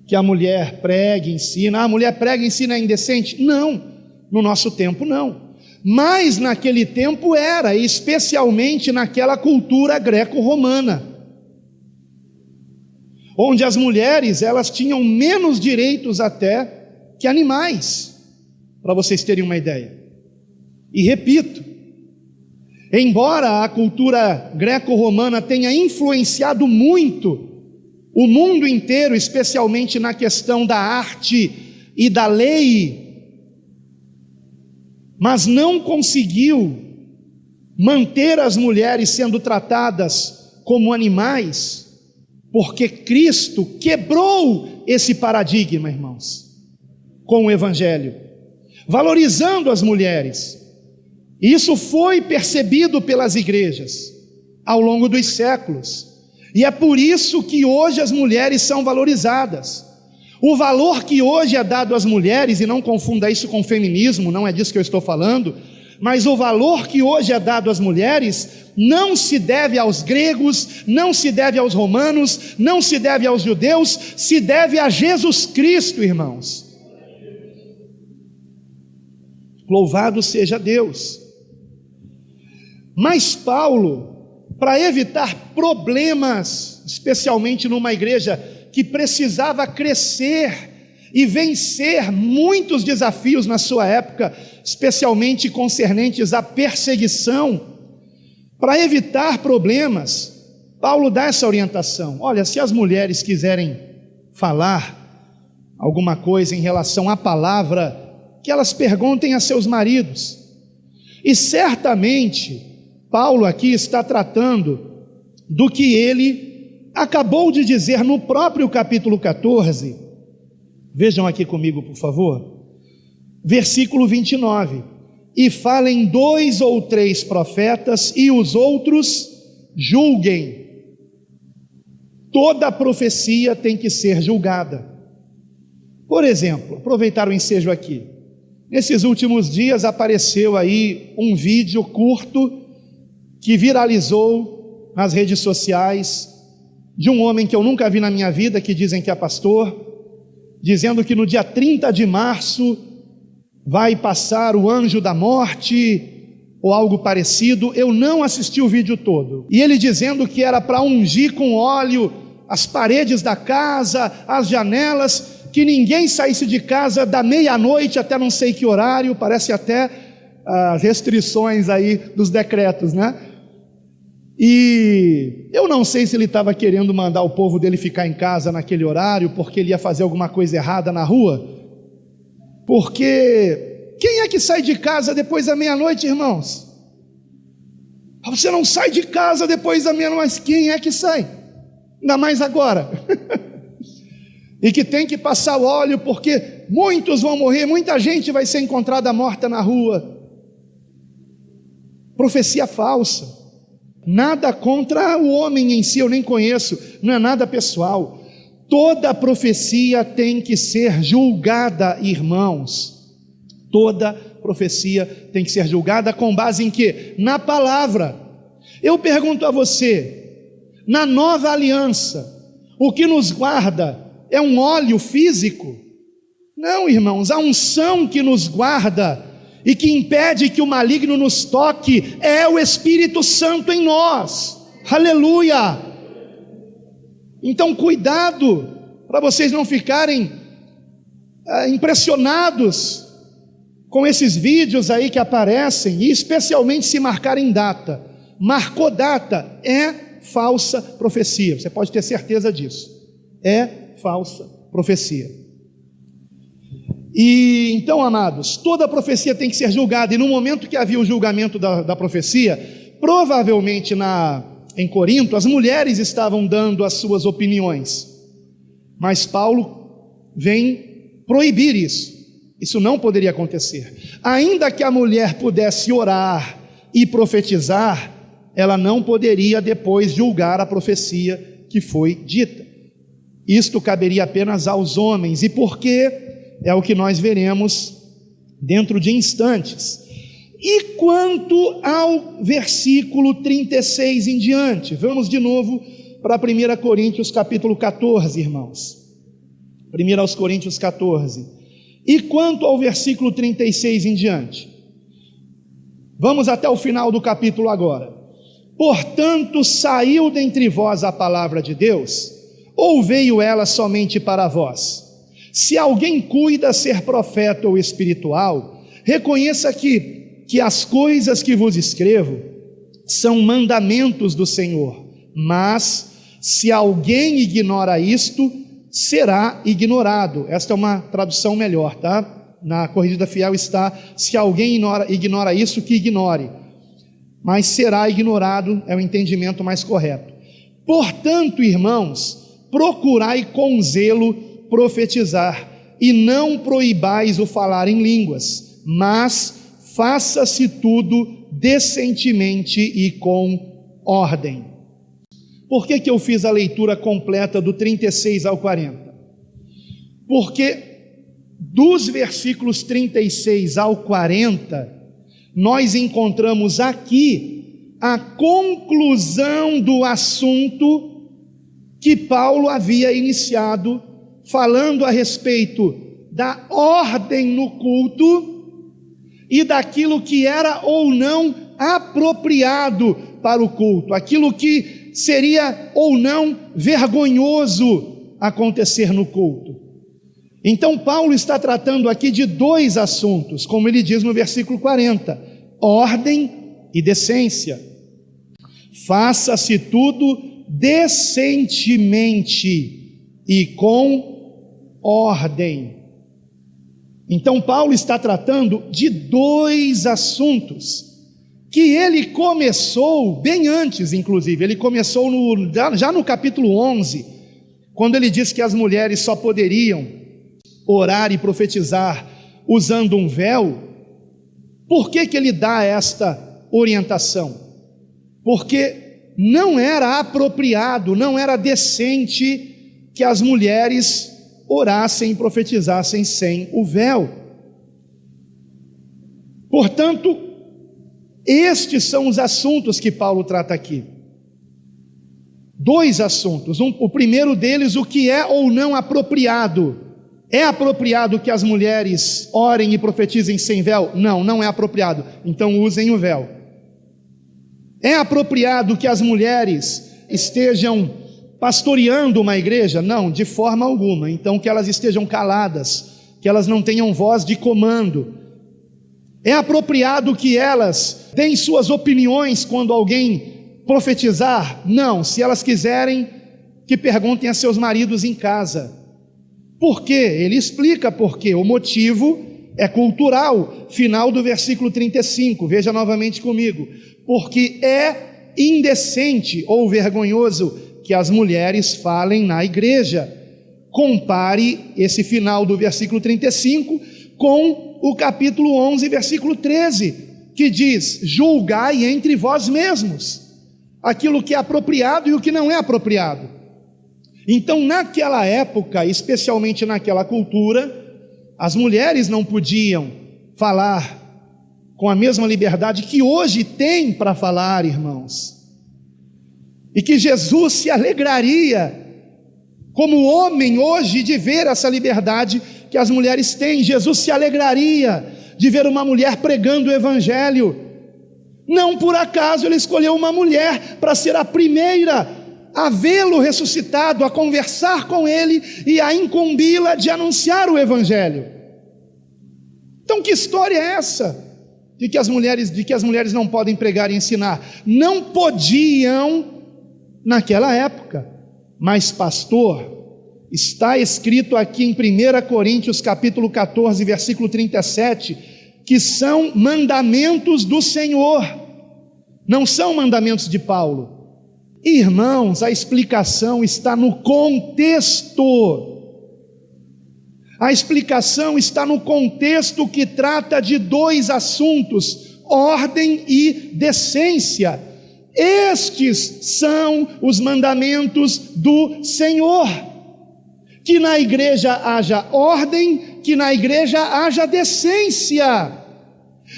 que a mulher pregue, ensina. A mulher prega e ensina é indecente? Não, no nosso tempo não. Mas naquele tempo era, especialmente naquela cultura greco-romana, onde as mulheres, elas tinham menos direitos até que animais, para vocês terem uma ideia. E repito, embora a cultura greco-romana tenha influenciado muito o mundo inteiro, especialmente na questão da arte e da lei, mas não conseguiu manter as mulheres sendo tratadas como animais, porque Cristo quebrou esse paradigma, irmãos, com o Evangelho, valorizando as mulheres. Isso foi percebido pelas igrejas ao longo dos séculos, e é por isso que hoje as mulheres são valorizadas. O valor que hoje é dado às mulheres, e não confunda isso com feminismo, não é disso que eu estou falando, mas o valor que hoje é dado às mulheres não se deve aos gregos, não se deve aos romanos, não se deve aos judeus, se deve a Jesus Cristo, irmãos. Louvado seja Deus. Mas Paulo, para evitar problemas, especialmente numa igreja que precisava crescer e vencer muitos desafios na sua época, especialmente concernentes à perseguição, para evitar problemas, Paulo dá essa orientação: olha, se as mulheres quiserem falar alguma coisa em relação à palavra, que elas perguntem a seus maridos. E certamente Paulo aqui está tratando do que ele acabou de dizer no próprio capítulo 14, vejam aqui comigo por favor, versículo 29, e falem 2 ou 3 profetas e os outros julguem. Toda profecia tem que ser julgada. Por exemplo, aproveitar o ensejo aqui, nesses últimos dias apareceu aí um vídeo curto que viralizou nas redes sociais, de um homem que eu nunca vi na minha vida, que dizem que é pastor, dizendo que no dia 30 de março vai passar o anjo da morte, ou algo parecido. Eu não assisti o vídeo todo, e ele dizendo que era para ungir com óleo as paredes da casa, as janelas, que ninguém saísse de casa da meia-noite até não sei que horário, parece até as restrições aí dos decretos, né? E eu não sei se ele estava querendo mandar o povo dele ficar em casa naquele horário, porque ele ia fazer alguma coisa errada na rua, porque quem é que sai de casa depois da meia-noite, irmãos? Você não sai de casa depois da meia-noite, mas quem é que sai? Ainda mais agora. E que tem que passar o óleo, porque muitos vão morrer, muita gente vai ser encontrada morta na rua. Profecia falsa. Nada contra o homem em si, eu nem conheço, não é nada pessoal. Toda profecia tem que ser julgada, irmãos. Toda profecia tem que ser julgada com base em quê? Na palavra. Eu pergunto a você, na nova aliança, o que nos guarda é um óleo físico? Não, irmãos, a unção que nos guarda e que impede que o maligno nos toque é o Espírito Santo em nós. Aleluia! Então cuidado para vocês não ficarem impressionados com esses vídeos aí que aparecem, e especialmente se marcarem data. Marcou data, é falsa profecia, você pode ter certeza disso, é falsa profecia. E então, amados, toda profecia tem que ser julgada, e no momento que havia o julgamento da profecia, provavelmente em Corinto, as mulheres estavam dando as suas opiniões, mas Paulo vem proibir isso. Isso não poderia acontecer. Ainda que a mulher pudesse orar e profetizar, ela não poderia depois julgar a profecia que foi dita. Isto caberia apenas aos homens. E por quê? É o que nós veremos dentro de instantes. E quanto ao versículo 36 em diante, vamos de novo para 1 Coríntios capítulo 14, irmãos. 1 Coríntios 14. E quanto ao versículo 36 em diante, vamos até o final do capítulo agora. Portanto, saiu dentre vós a palavra de Deus, ou veio ela somente para vós? Se alguém cuida ser profeta ou espiritual, reconheça que as coisas que vos escrevo são mandamentos do Senhor. Mas, se alguém ignora isto, será ignorado. Esta é uma tradução melhor, tá? Na Corrigida Fiel está: se alguém ignora isso, que ignore. Mas será ignorado é o entendimento mais correto. Portanto, irmãos, procurai com zelo profetizar, e não proibais o falar em línguas, mas faça-se tudo decentemente e com ordem. Por que eu fiz a leitura completa do 36 ao 40? Porque dos versículos 36 ao 40, nós encontramos aqui a conclusão do assunto que Paulo havia iniciado, falando a respeito da ordem no culto e daquilo que era ou não apropriado para o culto, aquilo que seria ou não vergonhoso acontecer no culto. Então Paulo está tratando aqui de dois assuntos, como ele diz no versículo 40, ordem e decência. Faça-se tudo decentemente e com ordem. Então Paulo está tratando de dois assuntos que ele começou bem antes, inclusive. Ele começou já no capítulo 11, quando ele diz que as mulheres só poderiam orar e profetizar usando um véu. Por que ele dá esta orientação? Porque não era apropriado, não era decente que as mulheres orassem e profetizassem sem o véu. Portanto, estes são os assuntos que Paulo trata aqui. Dois assuntos. O primeiro deles, o que é ou não apropriado. É apropriado que as mulheres orem e profetizem sem véu? Não, não é apropriado. Então usem o véu. É apropriado que as mulheres estejam pastoreando uma igreja? Não, de forma alguma. Então que elas estejam caladas, que elas não tenham voz de comando. É apropriado que elas deem suas opiniões quando alguém profetizar? Não, se elas quiserem, que perguntem a seus maridos em casa. Por quê? Ele explica por quê. O motivo É cultural, final do versículo 35, veja novamente comigo. Porque é indecente ou vergonhoso que as mulheres falem na igreja. Compare esse final do versículo 35 com o capítulo 11, versículo 13, que diz: julgai entre vós mesmos aquilo que é apropriado e o que não é apropriado. Então, naquela época, especialmente naquela cultura, as mulheres não podiam falar com a mesma liberdade que hoje tem para falar, irmãos. E que Jesus se alegraria, como homem hoje, de ver essa liberdade que as mulheres têm. Jesus se alegraria de ver uma mulher pregando o evangelho. Não por acaso ele escolheu uma mulher para ser a primeira a vê-lo ressuscitado, a conversar com ele e a incumbi-la de anunciar o evangelho. Então, que história é essa? De que as mulheres não podem pregar e ensinar? Não podiam naquela época, mas pastor, está escrito aqui em 1 Coríntios capítulo 14, versículo 37, que são mandamentos do Senhor, não são mandamentos de Paulo. Irmãos, a explicação está no contexto. A explicação está no contexto que trata de dois assuntos: ordem e decência. Estes são os mandamentos do Senhor. Que na igreja haja ordem, que na igreja haja decência.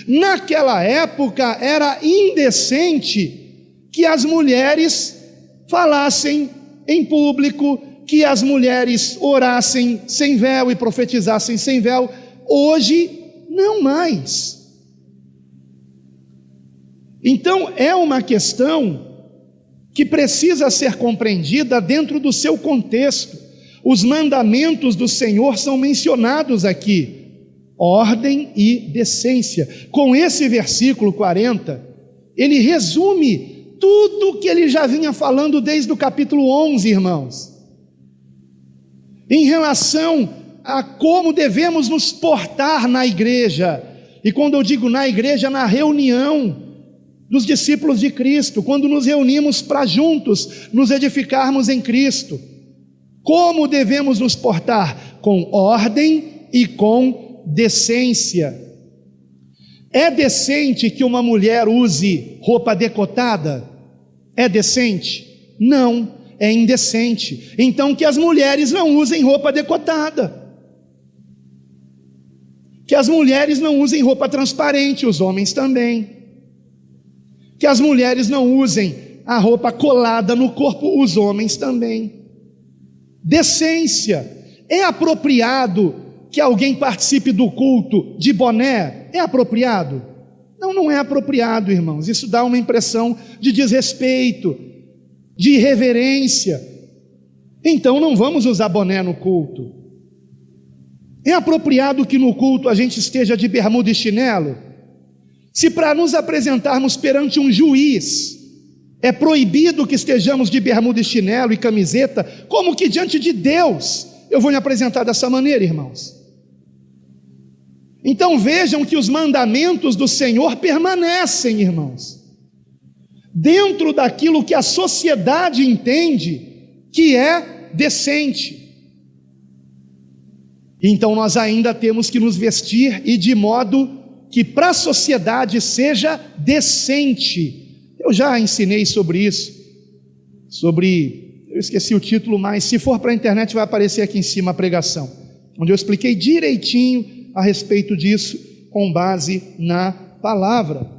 Naquela época era indecente que as mulheres falassem em público, que as mulheres orassem sem véu e profetizassem sem véu. Hoje, não mais. Então, é uma questão que precisa ser compreendida dentro do seu contexto. Os mandamentos do Senhor são mencionados aqui: ordem e decência. Com esse versículo 40, ele resume tudo que ele já vinha falando desde o capítulo 11, irmãos, em relação a como devemos nos portar na igreja. E quando eu digo na igreja, na reunião dos discípulos de Cristo, quando nos reunimos para juntos nos edificarmos em Cristo, como devemos nos portar? Com ordem e com decência. É decente que uma mulher use roupa decotada? É decente? Não, é indecente. Então, que as mulheres não usem roupa decotada, que as mulheres não usem roupa transparente, os homens também, que as mulheres não usem a roupa colada no corpo, os homens também. Decência. É apropriado que alguém participe do culto de boné? É apropriado? Não, não é apropriado, irmãos. Isso dá uma impressão de desrespeito, de irreverência. Então não vamos usar boné no culto. É apropriado que no culto a gente esteja de bermuda e chinelo? Se para nos apresentarmos perante um juiz é proibido que estejamos de bermuda e chinelo e camiseta, como que diante de Deus eu vou me apresentar dessa maneira, irmãos? Então vejam que os mandamentos do Senhor permanecem, irmãos, dentro daquilo que a sociedade entende que é decente. Então nós ainda temos que nos vestir e de modo que para a sociedade seja decente. Eu já ensinei sobre isso, eu esqueci o título, mas se for para a internet vai aparecer aqui em cima a pregação, onde eu expliquei direitinho a respeito disso, com base na palavra.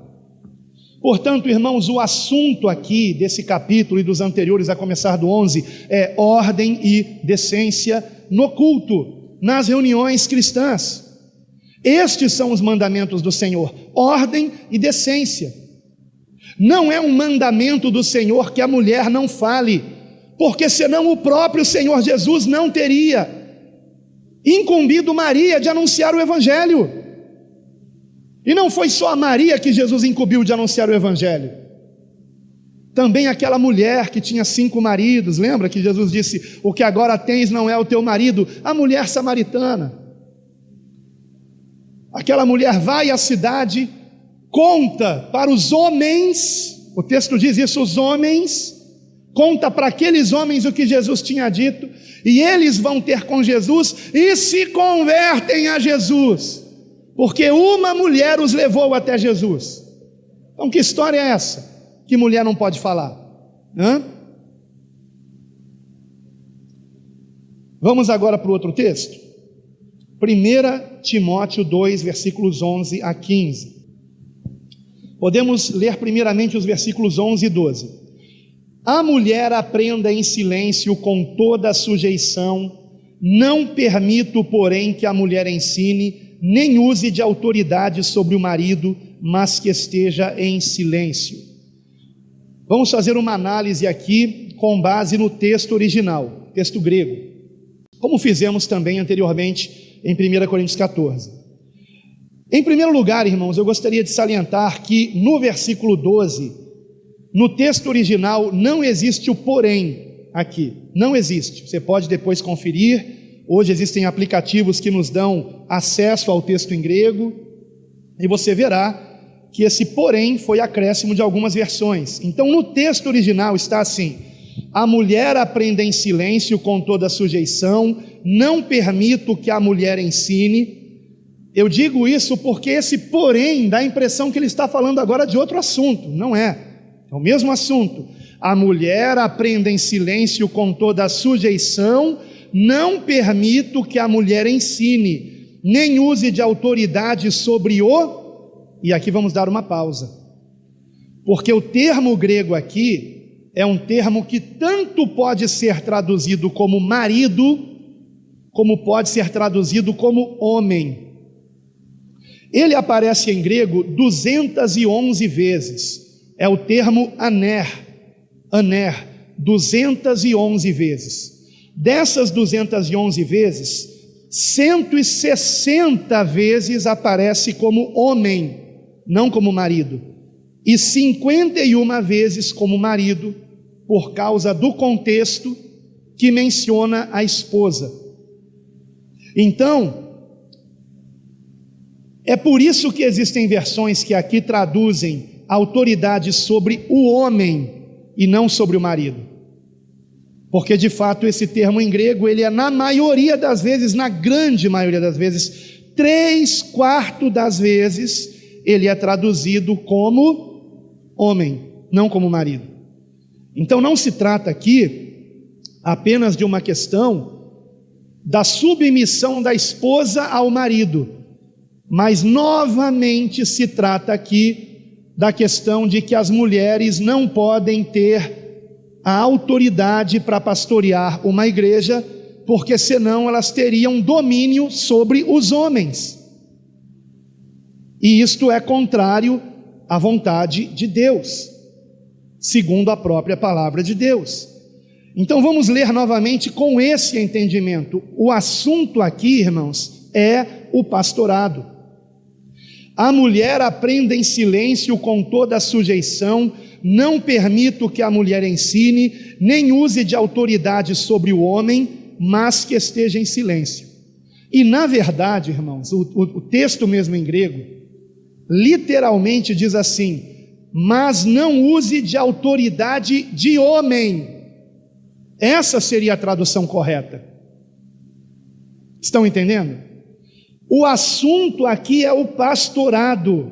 Portanto, irmãos, o assunto aqui desse capítulo e dos anteriores, a começar do 11, é ordem e decência no culto, nas reuniões cristãs. Estes são os mandamentos do Senhor: ordem e decência. Não é um mandamento do Senhor que a mulher não fale, porque senão o próprio Senhor Jesus não teria incumbido Maria de anunciar o evangelho. E não foi só a Maria que Jesus incumbiu de anunciar o evangelho. Também aquela mulher que tinha 5 maridos, lembra que Jesus disse: o que agora tens não é o teu marido? A mulher samaritana, aquela mulher vai à cidade, conta para os homens, o texto diz isso, os homens, conta para aqueles homens o que Jesus tinha dito, e eles vão ter com Jesus e se convertem a Jesus, porque uma mulher os levou até Jesus. Então que história é essa? Que mulher não pode falar? Vamos agora para o outro texto, 1 Timóteo 2, versículos 11 a 15. Podemos ler primeiramente os versículos 11 e 12. A mulher aprenda em silêncio com toda a sujeição, não permito, porém, que a mulher ensine, nem use de autoridade sobre o marido, mas que esteja em silêncio. Vamos fazer uma análise aqui com base no texto original, texto grego, como fizemos também anteriormente em 1 Coríntios 14. Em primeiro lugar, irmãos, eu gostaria de salientar que no versículo 12, no texto original, não existe o porém aqui, não existe. Você pode depois conferir, hoje existem aplicativos que nos dão acesso ao texto em grego, e você verá que esse porém foi acréscimo de algumas versões. Então no texto original está assim: a mulher aprenda em silêncio com toda a sujeição, não permito que a mulher ensine. Eu digo isso porque esse porém dá a impressão que ele está falando agora de outro assunto, não é. É o mesmo assunto. A mulher aprenda em silêncio com toda a sujeição, não permito que a mulher ensine, nem use de autoridade sobre o... E aqui vamos dar uma pausa, porque o termo grego aqui é um termo que tanto pode ser traduzido como marido, como pode ser traduzido como homem. Ele aparece em grego 211 vezes. É o termo aner, 211 vezes. Dessas 211 vezes, 160 vezes aparece como homem, não como marido, e 51 vezes como marido, por causa do contexto que menciona a esposa. Então, é por isso que existem versões que aqui traduzem autoridade sobre o homem e não sobre o marido, porque de fato esse termo em grego, ele é na maioria das vezes, na grande maioria das vezes, 3/4 das vezes, ele é traduzido como homem, não como marido. Então não se trata aqui apenas de uma questão da submissão da esposa ao marido, mas novamente se trata aqui da questão de que as mulheres não podem ter a autoridade para pastorear uma igreja, porque senão elas teriam domínio sobre os homens, e isto é contrário à vontade de Deus, segundo a própria palavra de Deus. Então vamos ler novamente com esse entendimento. O assunto aqui, irmãos, é o pastorado. A mulher aprenda em silêncio com toda a sujeição, não permito que a mulher ensine, nem use de autoridade sobre o homem, mas que esteja em silêncio. E na verdade, irmãos, o texto mesmo em grego, literalmente diz assim: mas não use de autoridade de homem. Essa seria a tradução correta. Estão entendendo? O assunto aqui é o pastorado.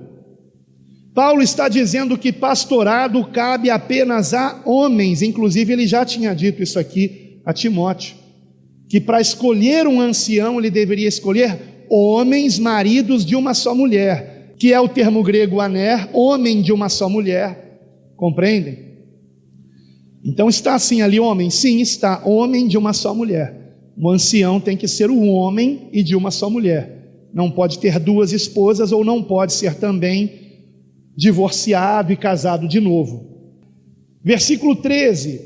Paulo está dizendo que pastorado cabe apenas a homens. Inclusive ele já tinha dito isso aqui a Timóteo, que para escolher um ancião ele deveria escolher homens, maridos de uma só mulher, que é o termo grego aner, homem de uma só mulher. Compreendem? Então está assim ali, homem? Sim, está, homem de uma só mulher. O ancião tem que ser um homem e de uma só mulher. Não pode ter duas esposas, ou não pode ser também divorciado e casado de novo. Versículo 13: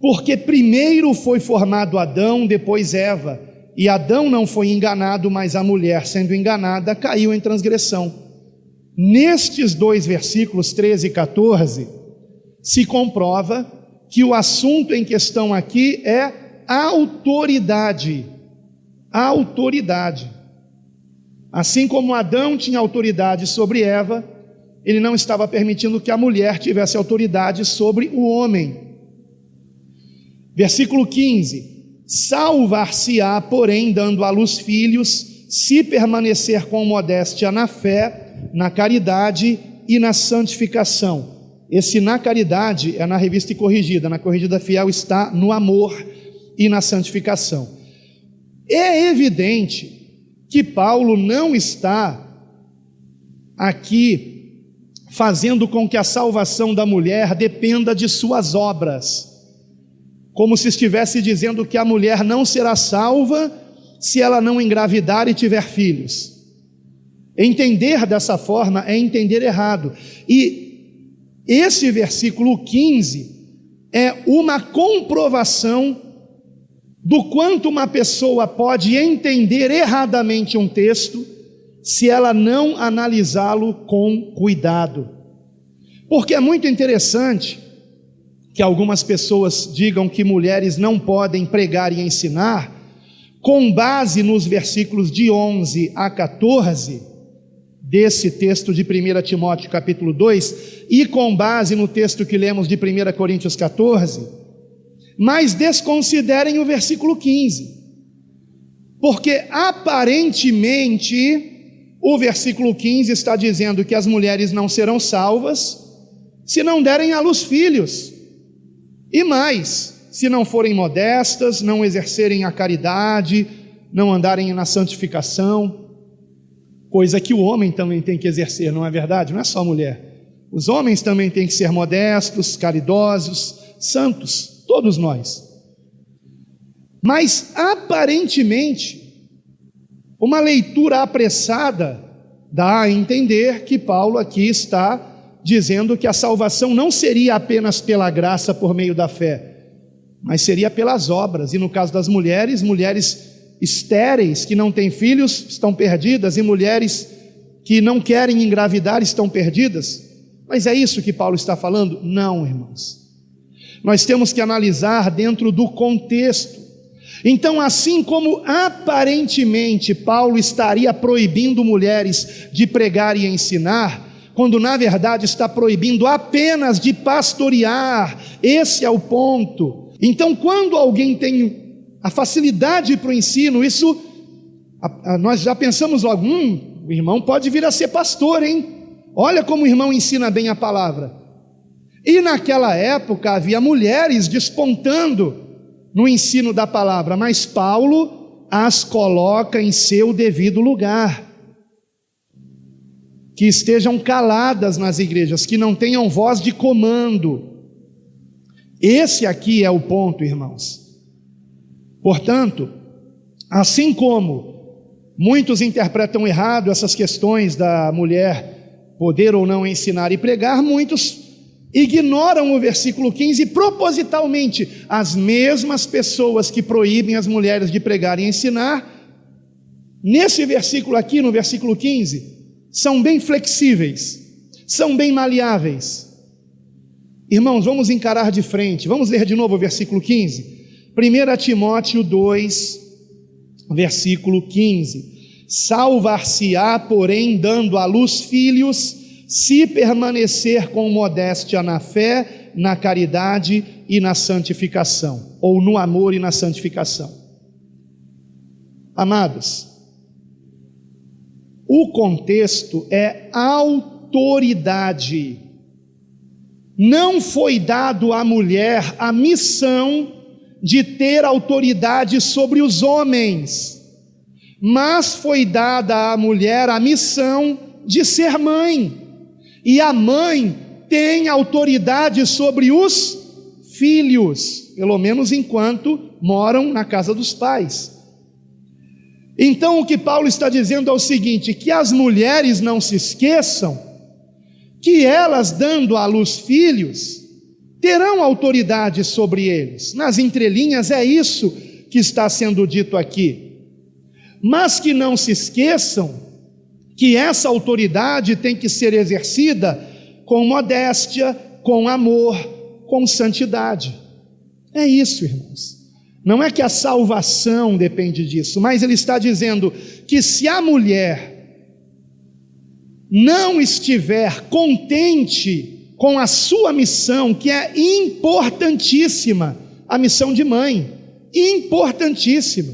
porque primeiro foi formado Adão, depois Eva, e Adão não foi enganado, mas a mulher, sendo enganada, caiu em transgressão. Nestes dois versículos 13 e 14, se comprova que o assunto em questão aqui é autoridade. Autoridade. Assim como Adão tinha autoridade sobre Eva, ele não estava permitindo que a mulher tivesse autoridade sobre o homem. Versículo 15: salvar-se-á, porém, dando à luz filhos, se permanecer com modéstia na fé, na caridade e na santificação. Esse na caridade é na Revista e Corrigida, na Corrigida Fiel está no amor e na santificação. É evidente que Paulo não está aqui fazendo com que a salvação da mulher dependa de suas obras, como se estivesse dizendo que a mulher não será salva se ela não engravidar e tiver filhos. Entender dessa forma é entender errado. E esse versículo 15 é uma comprovação do quanto uma pessoa pode entender erradamente um texto se ela não analisá-lo com cuidado. Porque é muito interessante que algumas pessoas digam que mulheres não podem pregar e ensinar, com base nos versículos de 11 a 14, desse texto de 1 Timóteo capítulo 2, e com base no texto que lemos de 1 Coríntios 14, mas desconsiderem o versículo 15, porque aparentemente o versículo 15 está dizendo que as mulheres não serão salvas se não derem à luz filhos, e mais, se não forem modestas, não exercerem a caridade, não andarem na santificação, coisa que o homem também tem que exercer, não é verdade? Não é só a mulher. Os homens também têm que ser modestos, caridosos, santos, todos nós. Mas aparentemente, uma leitura apressada dá a entender que Paulo aqui está dizendo que a salvação não seria apenas pela graça por meio da fé, mas seria pelas obras. E no caso das mulheres, mulheres estéreis que não têm filhos estão perdidas, e mulheres que não querem engravidar estão perdidas. Mas é isso que Paulo está falando? Não, irmãos. Nós temos que analisar dentro do contexto. Então, assim como aparentemente Paulo estaria proibindo mulheres de pregar e ensinar, quando na verdade está proibindo apenas de pastorear, esse é o ponto. Então, quando alguém tem a facilidade para o ensino, isso, nós já pensamos logo, o irmão pode vir a ser pastor, hein? Olha como o irmão ensina bem a palavra. E naquela época havia mulheres despontando no ensino da palavra, mas Paulo as coloca em seu devido lugar. Que estejam caladas nas igrejas, que não tenham voz de comando. Esse aqui é o ponto, irmãos. Portanto, assim como muitos interpretam errado essas questões da mulher poder ou não ensinar e pregar, muitos ignoram o versículo 15 propositalmente. As mesmas pessoas que proíbem as mulheres de pregar e ensinar, nesse versículo aqui, no versículo 15, são bem flexíveis, são bem maleáveis. Irmãos, vamos encarar de frente, vamos ler de novo o versículo 15. 1 Timóteo 2, versículo 15: salvar-se-á, porém, dando à luz filhos, se permanecer com modéstia na fé, na caridade e na santificação, ou no amor e na santificação. Amados, o contexto é autoridade. Não foi dado à mulher a missão de ter autoridade sobre os homens, mas foi dada à mulher a missão de ser mãe, e a mãe tem autoridade sobre os filhos, pelo menos enquanto moram na casa dos pais. Então o que Paulo está dizendo é o seguinte, que as mulheres não se esqueçam que elas, dando à luz filhos, terão autoridade sobre eles. Nas entrelinhas é isso que está sendo dito aqui. Mas que não se esqueçam que essa autoridade tem que ser exercida com modéstia, com amor, com santidade. É isso, irmãos. Não é que a salvação depende disso, mas ele está dizendo que se a mulher não estiver contente com a sua missão, que é importantíssima, a missão de mãe, importantíssima.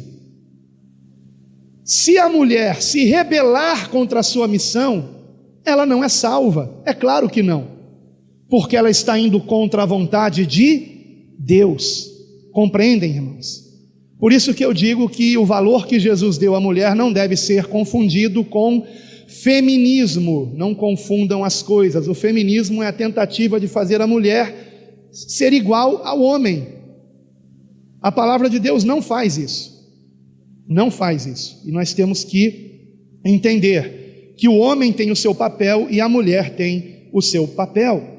Se a mulher se rebelar contra a sua missão, ela não é salva, é claro que não, porque ela está indo contra a vontade de Deus. Compreendem, irmãos? Por isso que eu digo que o valor que Jesus deu à mulher não deve ser confundido com feminismo. Não confundam as coisas. O feminismo é a tentativa de fazer a mulher ser igual ao homem. A palavra de Deus não faz isso. Não faz isso. E nós temos que entender que o homem tem o seu papel e a mulher tem o seu papel.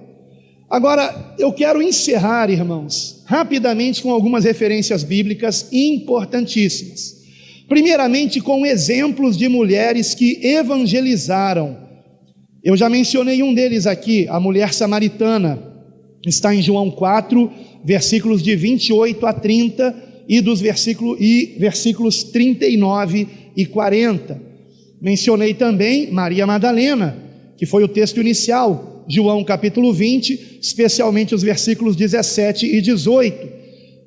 Agora, eu quero encerrar, irmãos, rapidamente com algumas referências bíblicas importantíssimas. Primeiramente, com exemplos de mulheres que evangelizaram. Eu já mencionei um deles aqui, a mulher samaritana. Está em João 4, versículos de 28 a 30 e versículos 39 e 40. Mencionei também Maria Madalena, que foi o texto inicial, João capítulo 20, especialmente os versículos 17 e 18.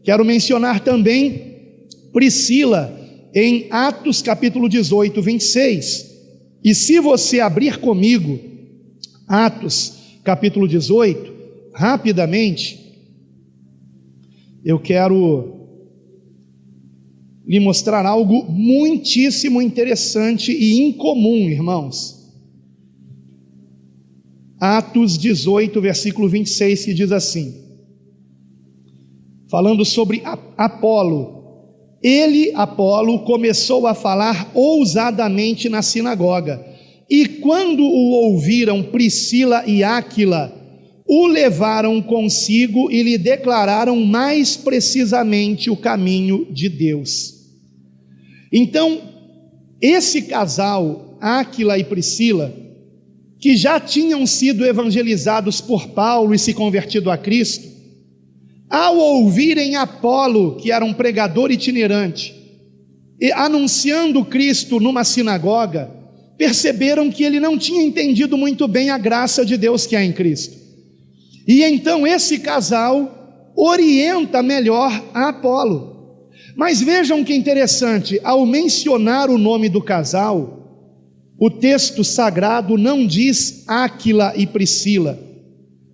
Quero mencionar também Priscila, em Atos capítulo 18, 26. E se você abrir comigo, Atos capítulo 18, rapidamente, eu quero lhe mostrar algo muitíssimo interessante e incomum, irmãos. Atos 18, versículo 26, que diz assim, falando sobre Apolo: ele, Apolo, começou a falar ousadamente na sinagoga, e quando o ouviram Priscila e Áquila, o levaram consigo e lhe declararam mais precisamente o caminho de Deus. Então, esse casal, Áquila e Priscila, que já tinham sido evangelizados por Paulo e se convertido a Cristo, ao ouvirem Apolo, que era um pregador itinerante, e anunciando Cristo numa sinagoga, perceberam que ele não tinha entendido muito bem a graça de Deus que há em Cristo. E então esse casal orienta melhor a Apolo. Mas vejam que interessante, ao mencionar o nome do casal, o texto sagrado não diz Áquila e Priscila,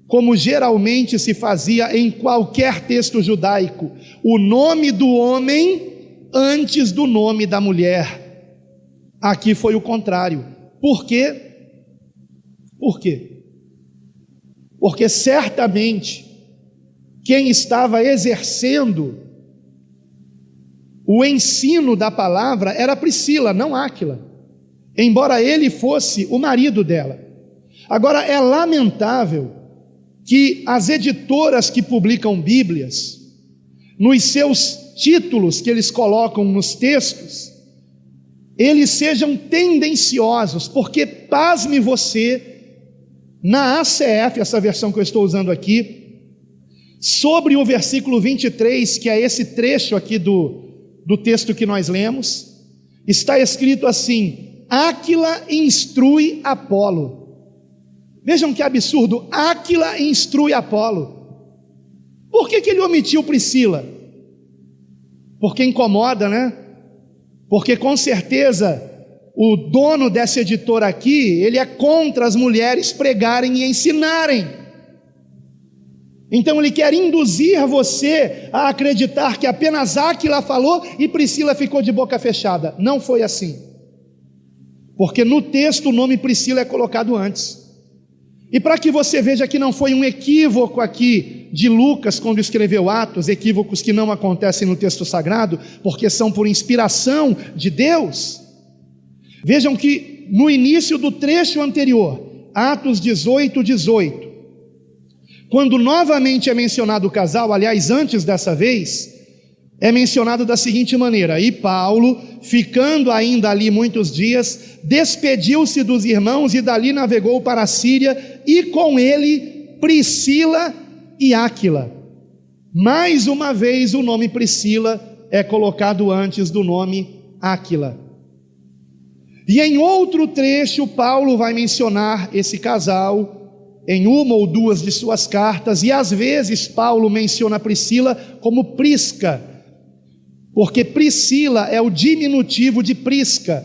como geralmente se fazia em qualquer texto judaico, o nome do homem antes do nome da mulher. Aqui foi o contrário. Por quê? Por quê? Porque certamente quem estava exercendo o ensino da palavra era Priscila, não Áquila, embora ele fosse o marido dela. Agora, é lamentável que as editoras que publicam Bíblias, nos seus títulos que eles colocam nos textos, eles sejam tendenciosos, porque, pasme você, na ACF, essa versão que eu estou usando aqui, sobre o versículo 23, que é esse trecho aqui do texto que nós lemos, está escrito assim: Áquila instrui Apolo. Vejam que absurdo, Áquila instrui Apolo. Por que ele omitiu Priscila? Porque incomoda, né? Porque com certeza o dono dessa editora aqui, ele é contra as mulheres pregarem e ensinarem. Então ele quer induzir você a acreditar que apenas Áquila falou e Priscila ficou de boca fechada. Não foi assim. Porque no texto o nome Priscila é colocado antes. E para que você veja que não foi um equívoco aqui de Lucas quando escreveu Atos, equívocos que não acontecem no texto sagrado, porque são por inspiração de Deus. Vejam que no início do trecho anterior, Atos 18, 18, quando novamente é mencionado o casal, aliás, antes dessa vez, é mencionado da seguinte maneira: e Paulo, ficando ainda ali muitos dias, despediu-se dos irmãos e dali navegou para a Síria, e com ele Priscila e Áquila. Mais uma vez o nome Priscila é colocado antes do nome Áquila. E em outro trecho, Paulo vai mencionar esse casal em uma ou duas de suas cartas, e às vezes Paulo menciona Priscila como Prisca, porque Priscila é o diminutivo de Prisca.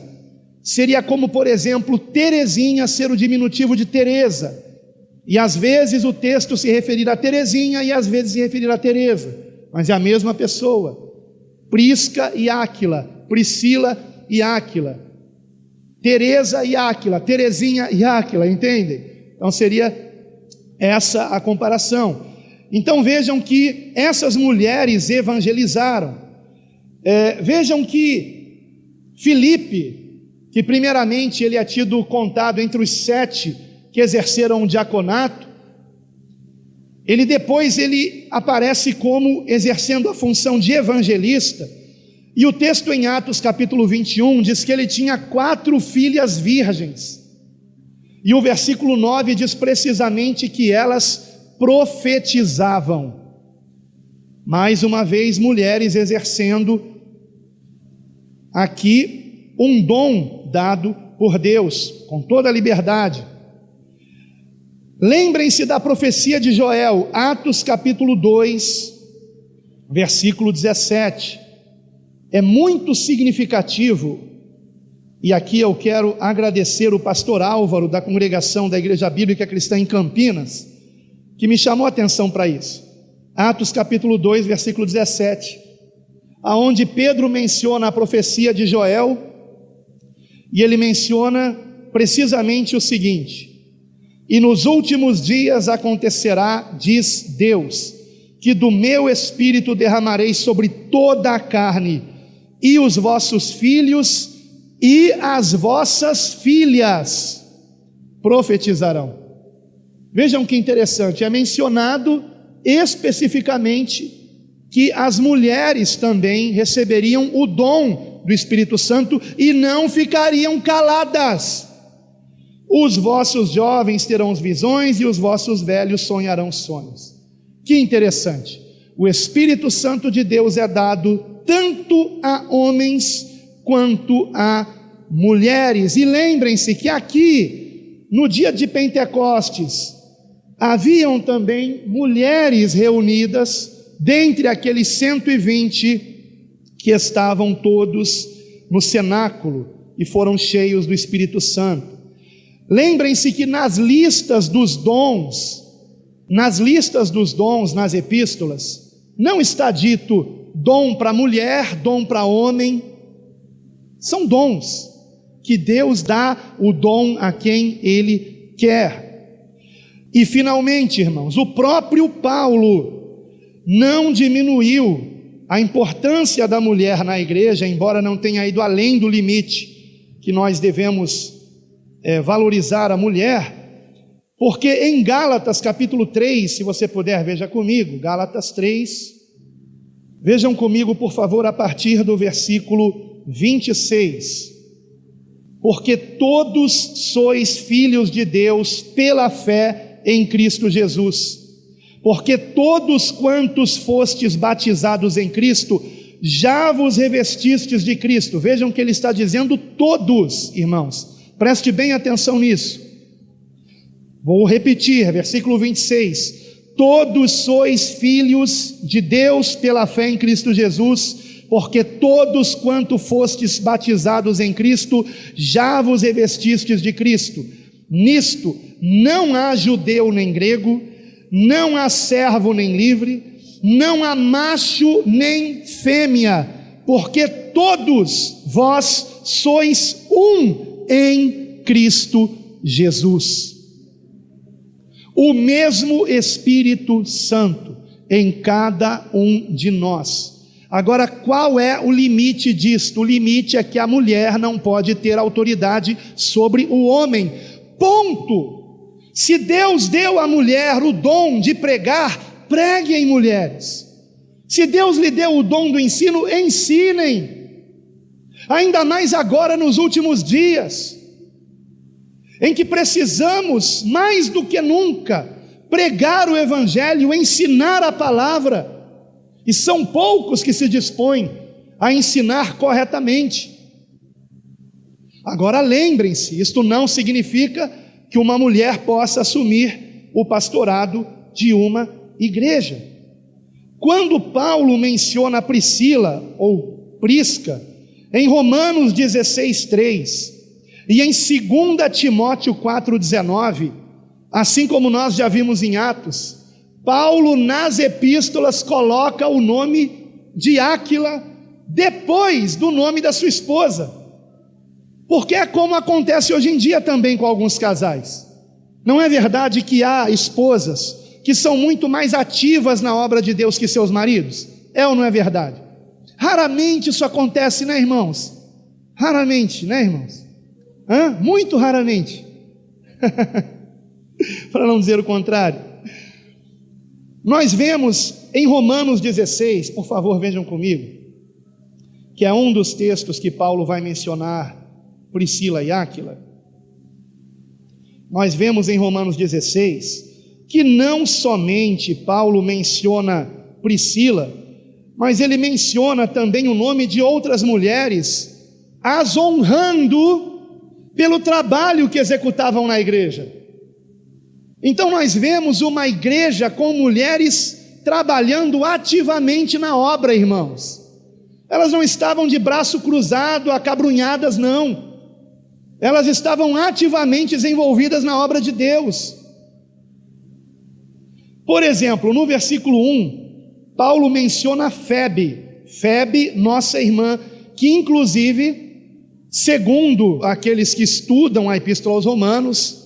Seria como, por exemplo, Terezinha ser o diminutivo de Teresa, e às vezes o texto se referir a Terezinha e às vezes se referir a Teresa, mas é a mesma pessoa. Prisca e Áquila, Priscila e Áquila, Teresa e Áquila, Terezinha e Áquila, entendem? Então seria essa a comparação. Então vejam que essas mulheres evangelizaram. Vejam que Filipe, que primeiramente ele é tido contado entre os 7 que exerceram o diaconato, depois ele aparece como exercendo a função de evangelista, e o texto em Atos capítulo 21 diz que ele tinha 4 filhas virgens, e o versículo 9 diz precisamente que elas profetizavam. Mais uma vez, mulheres exercendo aqui um dom dado por Deus, com toda a liberdade. Lembrem-se da profecia de Joel, Atos capítulo 2, versículo 17. É muito significativo, e aqui eu quero agradecer o pastor Álvaro, da congregação da Igreja Bíblica Cristã em Campinas, que me chamou a atenção para isso. Atos capítulo 2, versículo 17, aonde Pedro menciona a profecia de Joel, e ele menciona precisamente o seguinte: e nos últimos dias acontecerá, diz Deus, que do meu espírito derramarei sobre toda a carne, e os vossos filhos e as vossas filhas profetizarão. Vejam que interessante, é mencionado especificamente que as mulheres também receberiam o dom do Espírito Santo e não ficariam caladas. Os vossos jovens terão visões e os vossos velhos sonharão sonhos. Que interessante, o Espírito Santo de Deus é dado tanto a homens quanto a mulheres. E lembrem-se que aqui, no dia de Pentecostes, haviam também mulheres reunidas, dentre aqueles 120 que estavam todos no cenáculo e foram cheios do Espírito Santo. Lembrem-se que nas listas dos dons, nas epístolas, não está dito dom para mulher, dom para homem. São dons que Deus dá o dom a quem Ele quer. E finalmente, irmãos, o próprio Paulo não diminuiu a importância da mulher na igreja, embora não tenha ido além do limite que nós devemos valorizar a mulher, porque em Gálatas capítulo 3, se você puder, veja comigo, Gálatas 3, vejam comigo por favor a partir do versículo 26, porque todos sois filhos de Deus pela fé em Cristo Jesus, porque todos quantos fostes batizados em Cristo, já vos revestistes de Cristo. Vejam que ele está dizendo todos, irmãos, preste bem atenção nisso. Vou repetir, versículo 26, todos sois filhos de Deus pela fé em Cristo Jesus, porque todos quanto fostes batizados em Cristo, já vos revestistes de Cristo. Nisto não há judeu nem grego, não há servo nem livre, não há macho nem fêmea, porque todos vós sois um em Cristo Jesus. O mesmo Espírito Santo em cada um de nós. Agora, qual é o limite disto? O limite é que a mulher não pode ter autoridade sobre o homem. Ponto. Se Deus deu à mulher o dom de pregar, preguem, mulheres. Se Deus lhe deu o dom do ensino, ensinem. Ainda mais agora nos últimos dias, em que precisamos, mais do que nunca, pregar o Evangelho, ensinar a palavra, e são poucos que se dispõem a ensinar corretamente. Agora lembrem-se, isto não significa que uma mulher possa assumir o pastorado de uma igreja. Quando Paulo menciona Priscila ou Prisca, em Romanos 16:3 e em 2 Timóteo 4:19, assim como nós já vimos em Atos, Paulo nas epístolas coloca o nome de Áquila depois do nome da sua esposa, porque é como acontece hoje em dia também com alguns casais. Não é verdade que há esposas que são muito mais ativas na obra de Deus que seus maridos? É ou não é verdade? Raramente isso acontece, né, irmãos? Raramente, né, irmãos? Muito raramente. Para não dizer o contrário. Nós vemos em Romanos 16, por favor, vejam comigo, que é um dos textos que Paulo vai mencionar Priscila e Áquila. Nós vemos em Romanos 16 que não somente Paulo menciona Priscila, mas ele menciona também o nome de outras mulheres, as honrando pelo trabalho que executavam na igreja. Então nós vemos uma igreja com mulheres trabalhando ativamente na obra, irmãos. Elas não estavam de braço cruzado, acabrunhadas, não. Elas estavam ativamente envolvidas na obra de Deus. Por exemplo, no versículo 1, Paulo menciona Febe, nossa irmã, que inclusive, segundo aqueles que estudam a Epístola aos Romanos,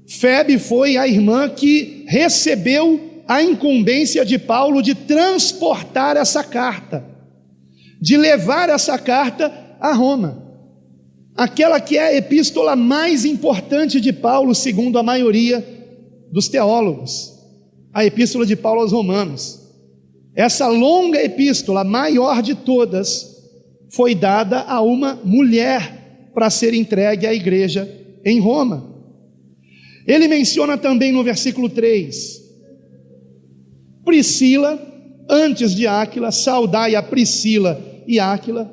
Febe foi a irmã que recebeu a incumbência de Paulo de transportar essa carta, de levar essa carta a Roma, aquela que é a epístola mais importante de Paulo, segundo a maioria dos teólogos, a epístola de Paulo aos Romanos. Essa longa epístola, a maior de todas, foi dada a uma mulher para ser entregue à igreja em Roma. Ele menciona também no versículo 3, Priscila, antes de Áquila, saudai a Priscila e Áquila.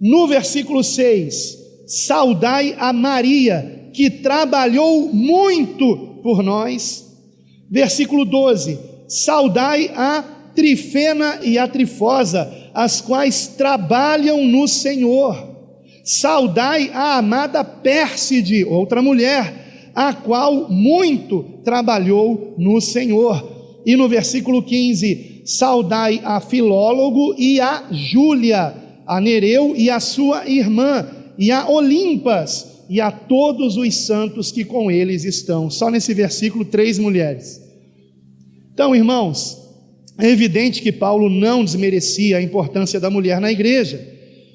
No versículo 6, saudai a Maria, que trabalhou muito por nós. Versículo 12, saudai a Trifena e a Trifosa, as quais trabalham no Senhor. Saudai a amada Pérside, outra mulher, a qual muito trabalhou no Senhor. E no versículo 15, saudai a Filólogo e a Júlia, a Nereu e a sua irmã, e a Olimpas, e a todos os santos que com eles estão. Só nesse versículo 3 mulheres. Então, irmãos, é evidente que Paulo não desmerecia a importância da mulher na igreja.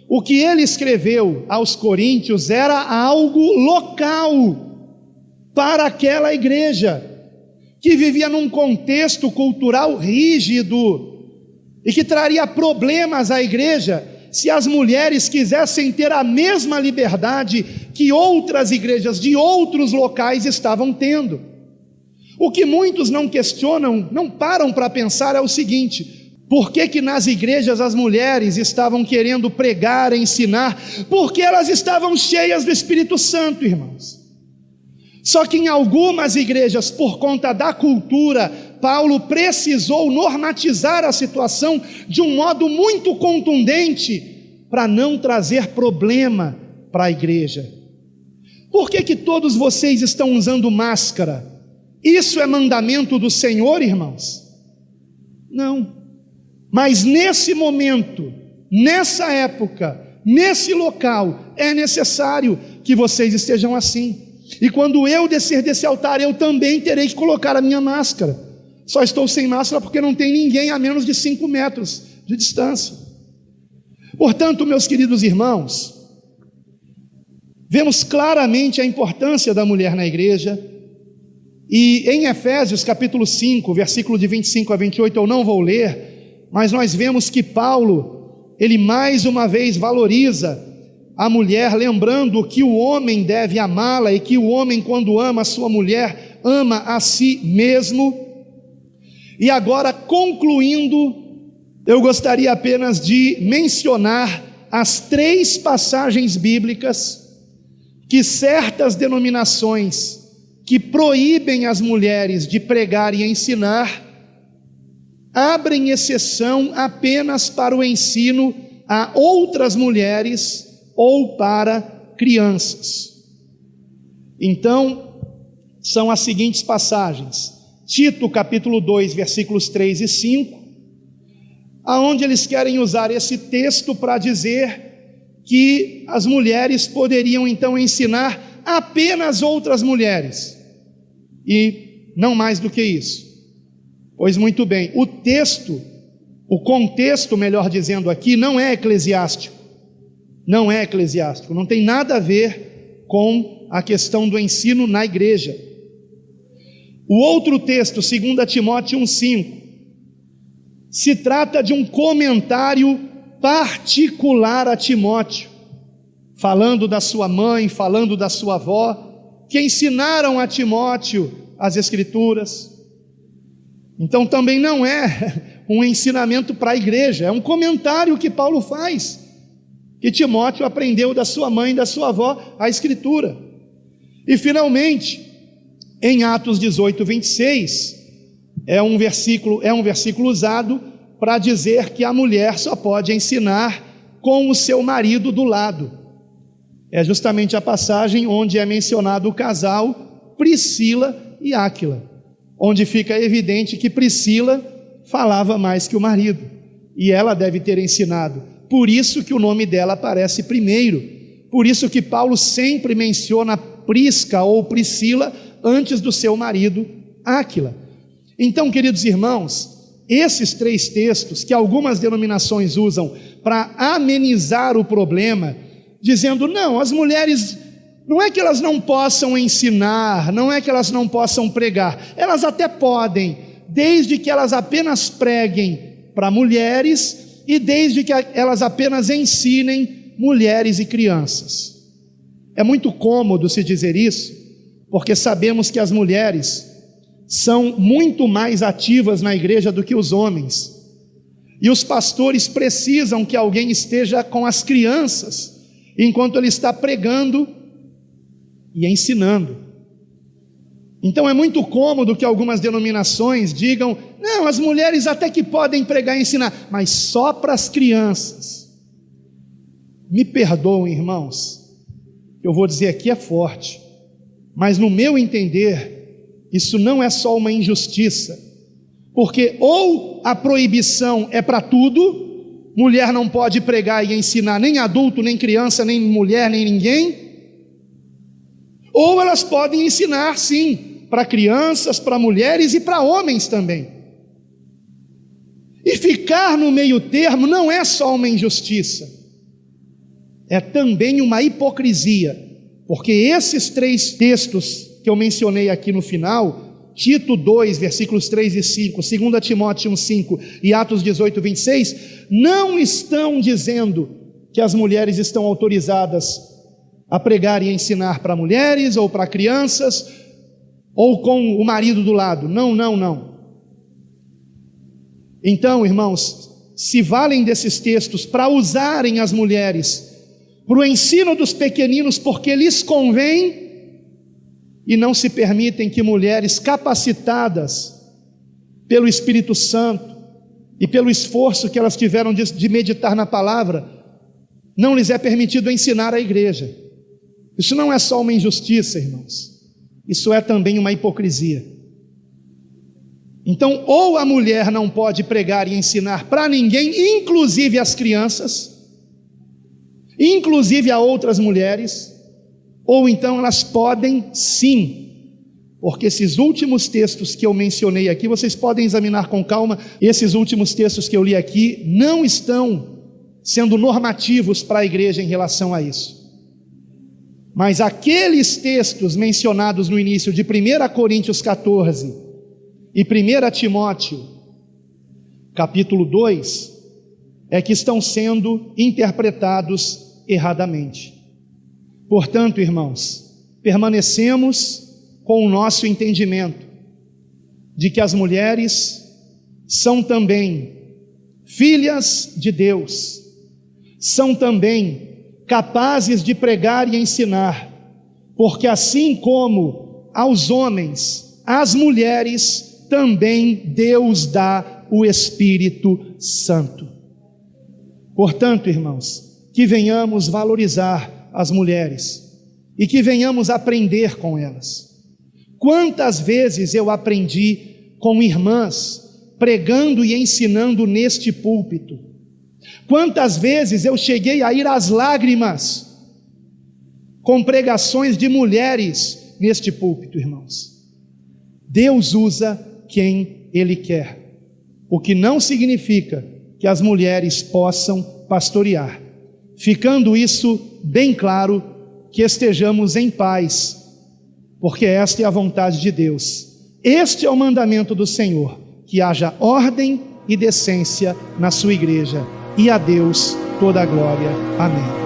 O que ele escreveu aos coríntios era algo local para aquela igreja, que vivia num contexto cultural rígido, e que traria problemas à igreja, se as mulheres quisessem ter a mesma liberdade que outras igrejas de outros locais estavam tendo. O que muitos não questionam, não param para pensar é o seguinte: por que nas igrejas as mulheres estavam querendo pregar, ensinar? Porque elas estavam cheias do Espírito Santo, irmãos. Só que em algumas igrejas, por conta da cultura, Paulo precisou normatizar a situação de um modo muito contundente, para não trazer problema para a igreja. Por que todos vocês estão usando máscara? Isso é mandamento do Senhor, irmãos? Não. Mas nesse momento, nessa época, nesse local, é necessário que vocês estejam assim. E quando eu descer desse altar, eu também terei que colocar a minha máscara. Só estou sem máscara porque não tem ninguém a menos de 5 metros de distância. Portanto, meus queridos irmãos, vemos claramente a importância da mulher na igreja. E em Efésios capítulo 5, versículo de 25 a 28, eu não vou ler, mas nós vemos que Paulo, ele mais uma vez valoriza a mulher, lembrando que o homem deve amá-la, e que o homem, quando ama a sua mulher, ama a si mesmo. E agora, concluindo, eu gostaria apenas de mencionar as 3 passagens bíblicas que certas denominações que proíbem as mulheres de pregar e ensinar, abrem exceção apenas para o ensino a outras mulheres ou para crianças. Então, são as seguintes passagens: Tito capítulo 2, versículos 3 e 5, aonde eles querem usar esse texto para dizer que as mulheres poderiam então ensinar apenas outras mulheres, e não mais do que isso. Pois muito bem, o contexto, melhor dizendo aqui, não é eclesiástico, não tem nada a ver com a questão do ensino na igreja. O outro texto, 2 Timóteo 1,5, se trata de um comentário particular a Timóteo, falando da sua mãe, falando da sua avó, que ensinaram a Timóteo as Escrituras. Então também não é um ensinamento para a igreja, é um comentário que Paulo faz, que Timóteo aprendeu da sua mãe e da sua avó a Escritura. E finalmente, em Atos 18, 26, é um versículo usado para dizer que a mulher só pode ensinar com o seu marido do lado. É justamente a passagem onde é mencionado o casal Priscila e Áquila, onde fica evidente que Priscila falava mais que o marido, e ela deve ter ensinado. Por isso que o nome dela aparece primeiro, por isso que Paulo sempre menciona Prisca ou Priscila antes do seu marido Áquila. Então, queridos irmãos, esses 3 textos que algumas denominações usam para amenizar o problema, dizendo, não, as mulheres, não é que elas não possam ensinar, não é que elas não possam pregar, elas até podem, desde que elas apenas preguem para mulheres e desde que elas apenas ensinem mulheres e crianças. É muito cômodo se dizer isso, porque sabemos que as mulheres são muito mais ativas na igreja do que os homens, e os pastores precisam que alguém esteja com as crianças, enquanto ele está pregando e ensinando. Então é muito cômodo que algumas denominações digam, não, as mulheres até que podem pregar e ensinar, mas só para as crianças. Me perdoem, irmãos, eu vou dizer aqui é forte, mas no meu entender, isso não é só uma injustiça, porque ou a proibição é para tudo, mulher não pode pregar e ensinar nem adulto, nem criança, nem mulher, nem ninguém, ou elas podem ensinar sim, para crianças, para mulheres e para homens também. E ficar no meio termo não é só uma injustiça, é também uma hipocrisia, porque esses 3 textos que eu mencionei aqui no final, Tito 2, versículos 3 e 5, 2 Timóteo 1, 5 e Atos 18, 26, não estão dizendo que as mulheres estão autorizadas a pregar e ensinar para mulheres ou para crianças, ou com o marido do lado. Não. Então, irmãos, se valem desses textos para usarem as mulheres para o ensino dos pequeninos, porque lhes convém, e não se permitem que mulheres capacitadas pelo Espírito Santo e pelo esforço que elas tiveram de meditar na palavra, não lhes é permitido ensinar a igreja. Isso não é só uma injustiça, irmãos, isso é também uma hipocrisia. Então, ou a mulher não pode pregar e ensinar para ninguém, inclusive as crianças, inclusive a outras mulheres, ou então elas podem sim, porque esses últimos textos que eu mencionei aqui, vocês podem examinar com calma, esses últimos textos que eu li aqui não estão sendo normativos para a igreja em relação a isso. Mas aqueles textos mencionados no início de 1 Coríntios 14 e 1 Timóteo capítulo 2 é que estão sendo interpretados erradamente. Portanto, irmãos, permanecemos com o nosso entendimento de que as mulheres são também filhas de Deus, são também capazes de pregar e ensinar, porque assim como aos homens, às mulheres, também Deus dá o Espírito Santo. Portanto, irmãos, que venhamos valorizar as mulheres e que venhamos aprender com elas. Quantas vezes eu aprendi com irmãs pregando e ensinando neste púlpito? Quantas vezes eu cheguei a ir às lágrimas com pregações de mulheres neste púlpito, irmãos? Deus usa quem Ele quer, o que não significa que as mulheres possam pastorear. Ficando isso bem claro, que estejamos em paz, porque esta é a vontade de Deus. Este é o mandamento do Senhor, que haja ordem e decência na sua igreja, e a Deus toda a glória. Amém.